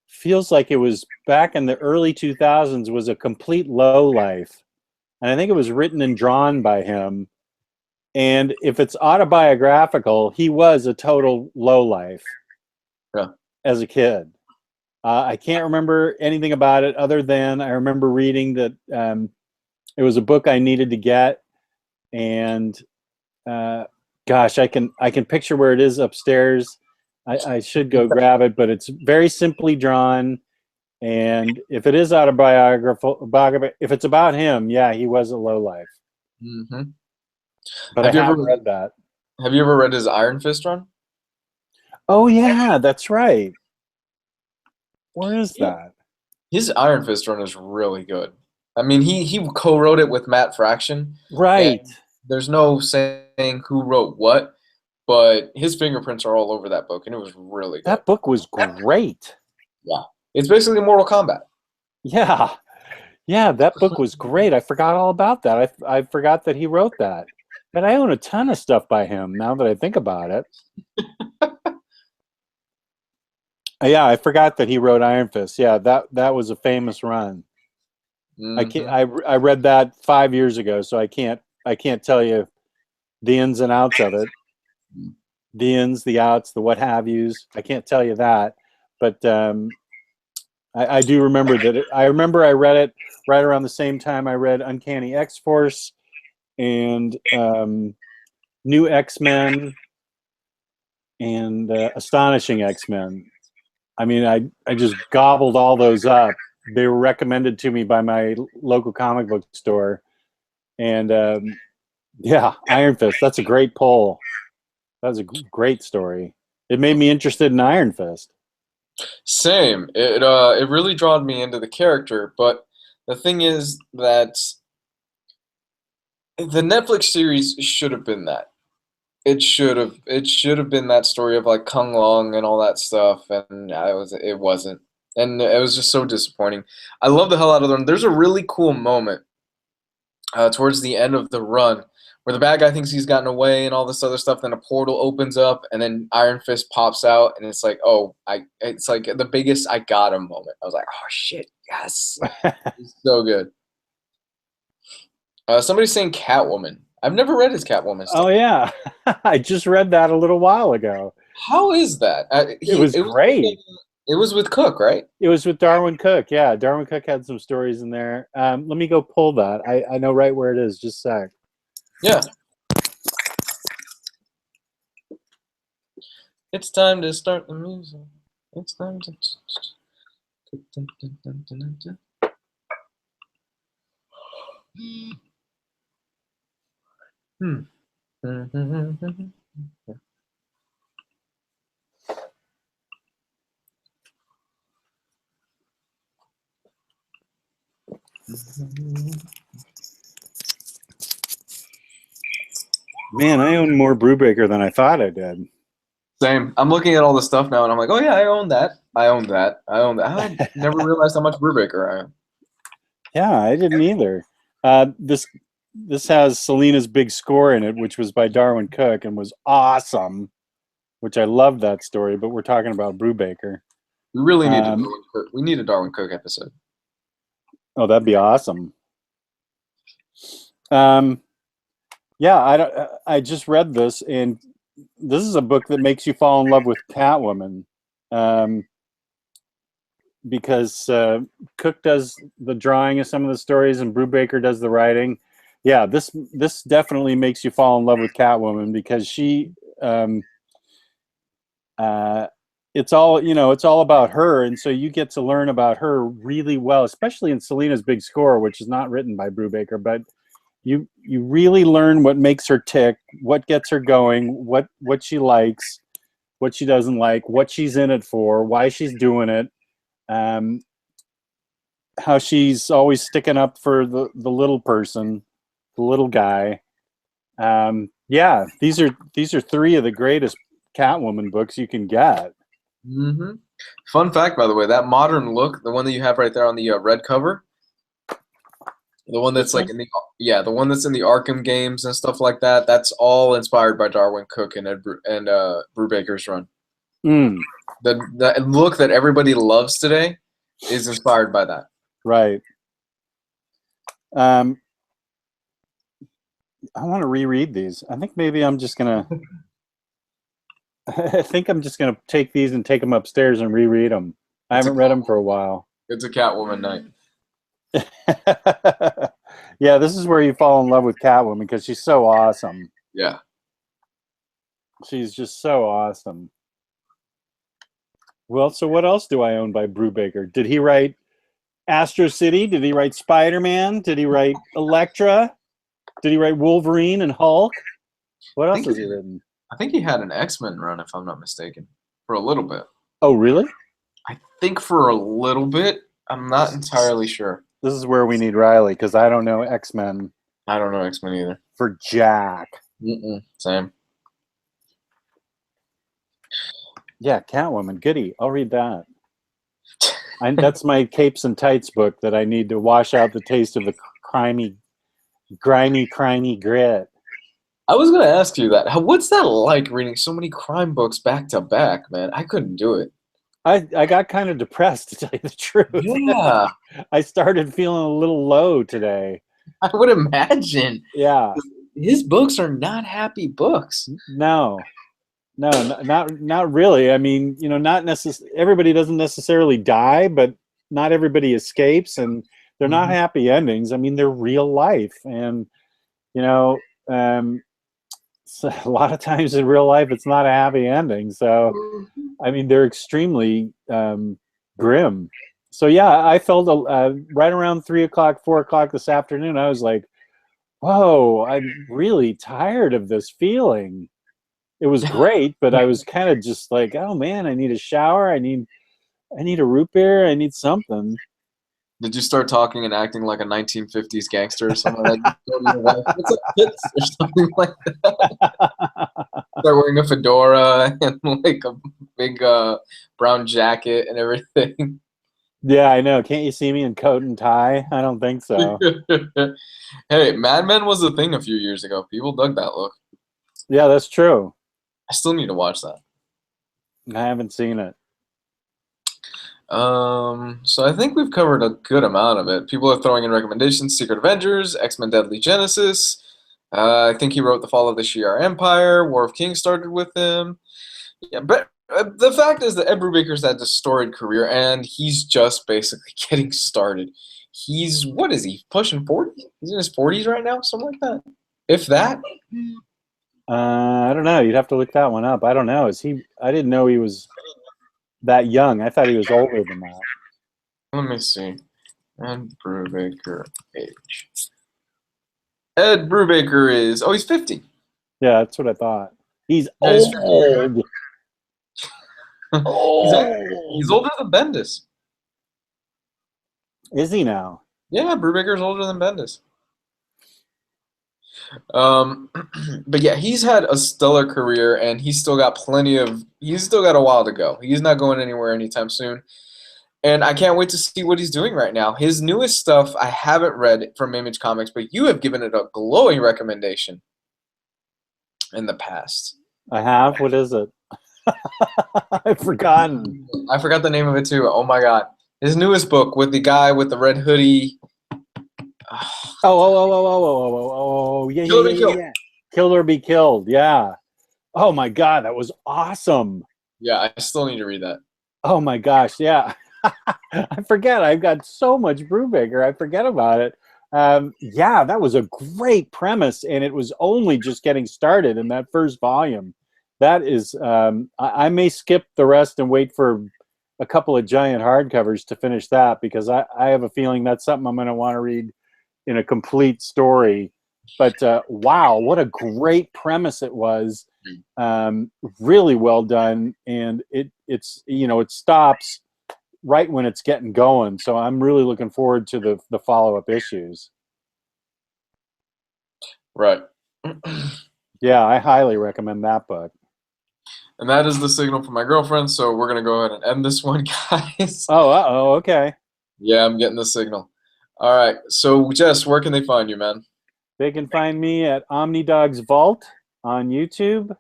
feels like it was back in the early 2000s, was A Complete Lowlife. And I think it was written and drawn by him. And if it's autobiographical, he was a total lowlife as a kid. I can't remember anything about it other than I remember reading that it was a book I needed to get, and gosh, I can picture where it is upstairs. I should go grab it, but it's very simply drawn. And if it is autobiographical, if it's about him, yeah, he was a lowlife. Mm-hmm. But I haven't read that. Have you ever read his Iron Fist run? Oh yeah, that's right. Where is that? His Iron Fist run is really good. I mean, he co-wrote it with Matt Fraction. Right. There's no saying who wrote what, but his fingerprints are all over that book, and it was really good. That book was great. Yeah. It's basically Mortal Kombat. Yeah. Yeah, that book was great. I forgot all about that. I forgot that he wrote that. But I own a ton of stuff by him now that I think about it. Yeah, I forgot that he wrote Iron Fist. Yeah, that was a famous run. Mm-hmm. I read that 5 years ago, so I can't tell you the ins and outs of it. The ins, the outs, the what have yous. I can't tell you that, but I do remember that. I remember I read it right around the same time I read Uncanny X-Force and New X-Men and Astonishing X-Men. I mean, I just gobbled all those up. They were recommended to me by my local comic book store. And yeah, Iron Fist, that's a great poll. That was a great story. It made me interested in Iron Fist. Same. It really drawed me into the character, but the thing is that the Netflix series should have been that. It should have been that story of like Kung Long and all that stuff, and it wasn't, and it was just so disappointing. I love the hell out of them. There's a really cool moment towards the end of the run where the bad guy thinks he's gotten away and all this other stuff. Then a portal opens up, and then Iron Fist pops out, and it's like, it's like the biggest I got him moment. I was like, oh shit, yes, it's so good. Somebody's saying Catwoman. I've never read his Catwoman stuff. Oh yeah, I just read that a little while ago. How is that? It was great. It was with Cook, right? It was with Darwin Cook. Yeah, Darwin Cook had some stories in there. Let me go pull that. I know right where it is. Just a sec. Yeah. It's time to start the music. It's time to. Hmm. Man, I own more Brubaker than I thought I did. Same. I'm looking at all the stuff now, and I'm like, oh yeah, I own that. I own that. I own that. I never realized how much Brubaker I own. Yeah, I didn't either. This has Selena's Big Score in it, which was by Darwin Cook and was awesome, which I loved that story. But we're talking about Brubaker. We really need a Darwin Cook. We need a Darwin Cook episode. Oh, that'd be awesome. Yeah, I just read this, and this is a book that makes you fall in love with Catwoman, because Cook does the drawing of some of the stories, and Brubaker does the writing. Yeah, this definitely makes you fall in love with Catwoman because she, it's all about her, and so you get to learn about her really well, especially in Selena's Big Score, which is not written by Brubaker, but you really learn what makes her tick, what gets her going, what she likes, what she doesn't like, what she's in it for, why she's doing it, how she's always sticking up for the little person, the little guy. Yeah, these are three of the greatest Catwoman books you can get. Mm-hmm. Fun fact, by the way, that modern look, the one that you have right there on the red cover, the one that's like in the one that's in the Arkham games and stuff like that. That's all inspired by Darwin Cook and Brubaker's run. The look that everybody loves today is inspired by that. Right. I want to reread these. I think maybe I'm just gonna. I think I'm just gonna take these and take them upstairs and reread them. I haven't read them for a while. It's a Catwoman night. Yeah, this is where you fall in love with Catwoman because she's so awesome. Yeah. She's just so awesome. Well, so what else do I own by Brubaker? Did he write Astro City? Did he write Spider-Man? Did he write Elektra? Did he write Wolverine and Hulk? What else has he written? I think he had an X-Men run, if I'm not mistaken, for a little bit. Oh, really? I think for a little bit. I'm not entirely sure. This is where we need Riley, because I don't know X-Men. I don't know X-Men either. For Jack. Same. Yeah, Catwoman. Goody. I'll read that. That's my Capes and Tights book that I need to wash out the taste of the grimy grit. I was going to ask you that. What's that like reading so many crime books back to back, man? I couldn't do it. I got kind of depressed, to tell you the truth. Yeah. I started feeling a little low today. I would imagine. Yeah. His books are not happy books. No, not really. I mean, not necessarily. Everybody doesn't necessarily die, but not everybody escapes, and they're not happy endings. I mean, they're real life, and so a lot of times in real life, it's not a happy ending. So, I mean, they're extremely grim. So yeah, I felt right around 3 o'clock, 4 o'clock this afternoon. I was like, "Whoa, I'm really tired of this feeling." It was great, but I was kind of just like, "Oh man, I need a shower. I need a root beer. I need something." Did you start talking and acting like a 1950s gangster or something like that? What's up, kids? Or something like that? Start wearing a fedora and like a big brown jacket and everything. Yeah, I know. Can't you see me in coat and tie? I don't think so. Hey, Mad Men was a thing a few years ago. People dug that look. Yeah, that's true. I still need to watch that. I haven't seen it. So I think we've covered a good amount of it. People are throwing in recommendations: Secret Avengers, X-Men Deadly Genesis. I think he wrote The Fall of the Shi'ar Empire. War of Kings started with him. Yeah, but the fact is that Ed Brubaker's had a storied career, and he's just basically getting started. What is he, pushing 40? He's in his 40s right now, something like that. If that. I don't know. You'd have to look that one up. I don't know. Is he? I didn't know he was that young. I thought he was older than that. Let me see. Ed Brubaker age. Ed Brubaker is he's 50. Yeah, that's what I thought. He's No, he's old. He's older than Bendis. Is he now? Yeah, Brubaker's older than Bendis. But yeah, he's had a stellar career, and he's still got he's still got a while to go. He's not going anywhere anytime soon. And I can't wait to see what he's doing right now. His newest stuff I haven't read from Image Comics, but you have given it a glowing recommendation in the past. I have. What is it? I've forgotten. I forgot the name of it too. Oh my god. His newest book with the guy with the red hoodie. Yeah, Kill or Be Killed. yeah. Kill or Be Killed. Yeah. Oh my god, that was awesome. Yeah, I still need to read that. Oh my gosh, yeah. I forget. I've got so much Brubaker. I forget about it. Yeah, that was a great premise, and it was only just getting started in that first volume. That is, I may skip the rest and wait for a couple of giant hardcovers to finish that, because I have a feeling that's something I'm going to want to read in a complete story. But wow, what a great premise it was. Really well done, and it's it stops right when it's getting going. So I'm really looking forward to the follow-up issues. Right. Yeah, I highly recommend that book. And that is the signal from my girlfriend, so we're going to go ahead and end this one, guys. Oh, okay. Yeah, I'm getting the signal. All right. So, Jess, where can they find you, man? They can find me at OmniDog's Vault on YouTube.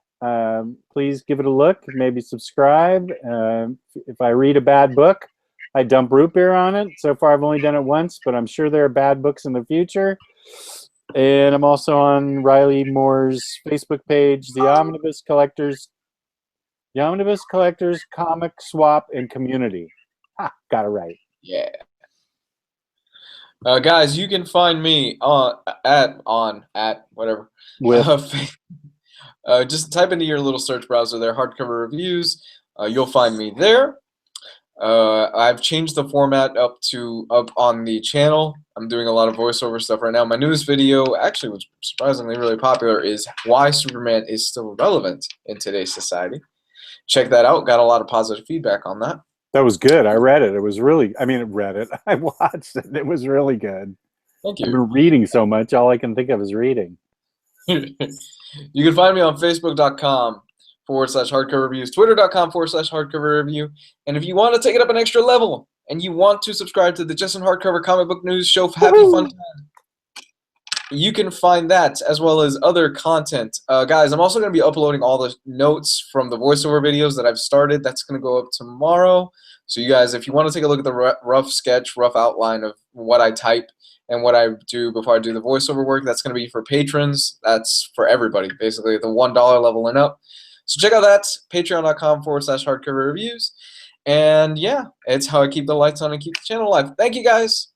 Please give it a look. Maybe subscribe. If I read a bad book, I dump root beer on it. So far, I've only done it once, but I'm sure there are bad books in the future. And I'm also on Ryleymo's Facebook page, the Omnibus Collectors Comic Swap and Community. Ha, got it right. Yeah. Guys, you can find me at whatever. With Just type into your little search browser there, Hardcover Reviews. You'll find me there. I've changed the format up on the channel. I'm doing a lot of voiceover stuff right now. My newest video, actually, was surprisingly really popular, is why Superman is still relevant in today's society. Check that out. Got a lot of positive feedback on that. that was good. I read it. It was really. I mean, read it. I watched it. It was really good. Thank I've you. been reading so much. All I can think of is reading. You can find me on Facebook.com/Hardcover Reviews, Twitter.com/Hardcover Review, and if you want to take it up an extra level and you want to subscribe to the Just in Hardcover Comic Book News Show for Happy Fun Time, you can find that as well as other content. Guys, I'm also going to be uploading all the notes from the voiceover videos that I've started. That's going to go up tomorrow. So you guys, if you want to take a look at the rough outline of what I type and what I do before I do the voiceover work, that's going to be for patrons. That's for everybody, basically, the $1 level and up. So check out that, patreon.com/Hardcover Reviews. And yeah, it's how I keep the lights on and keep the channel alive. Thank you guys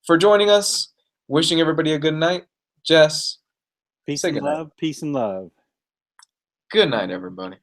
for joining us. Wishing everybody a good night. Jess, Peace say and good night. love. Peace and love. Good night, everybody.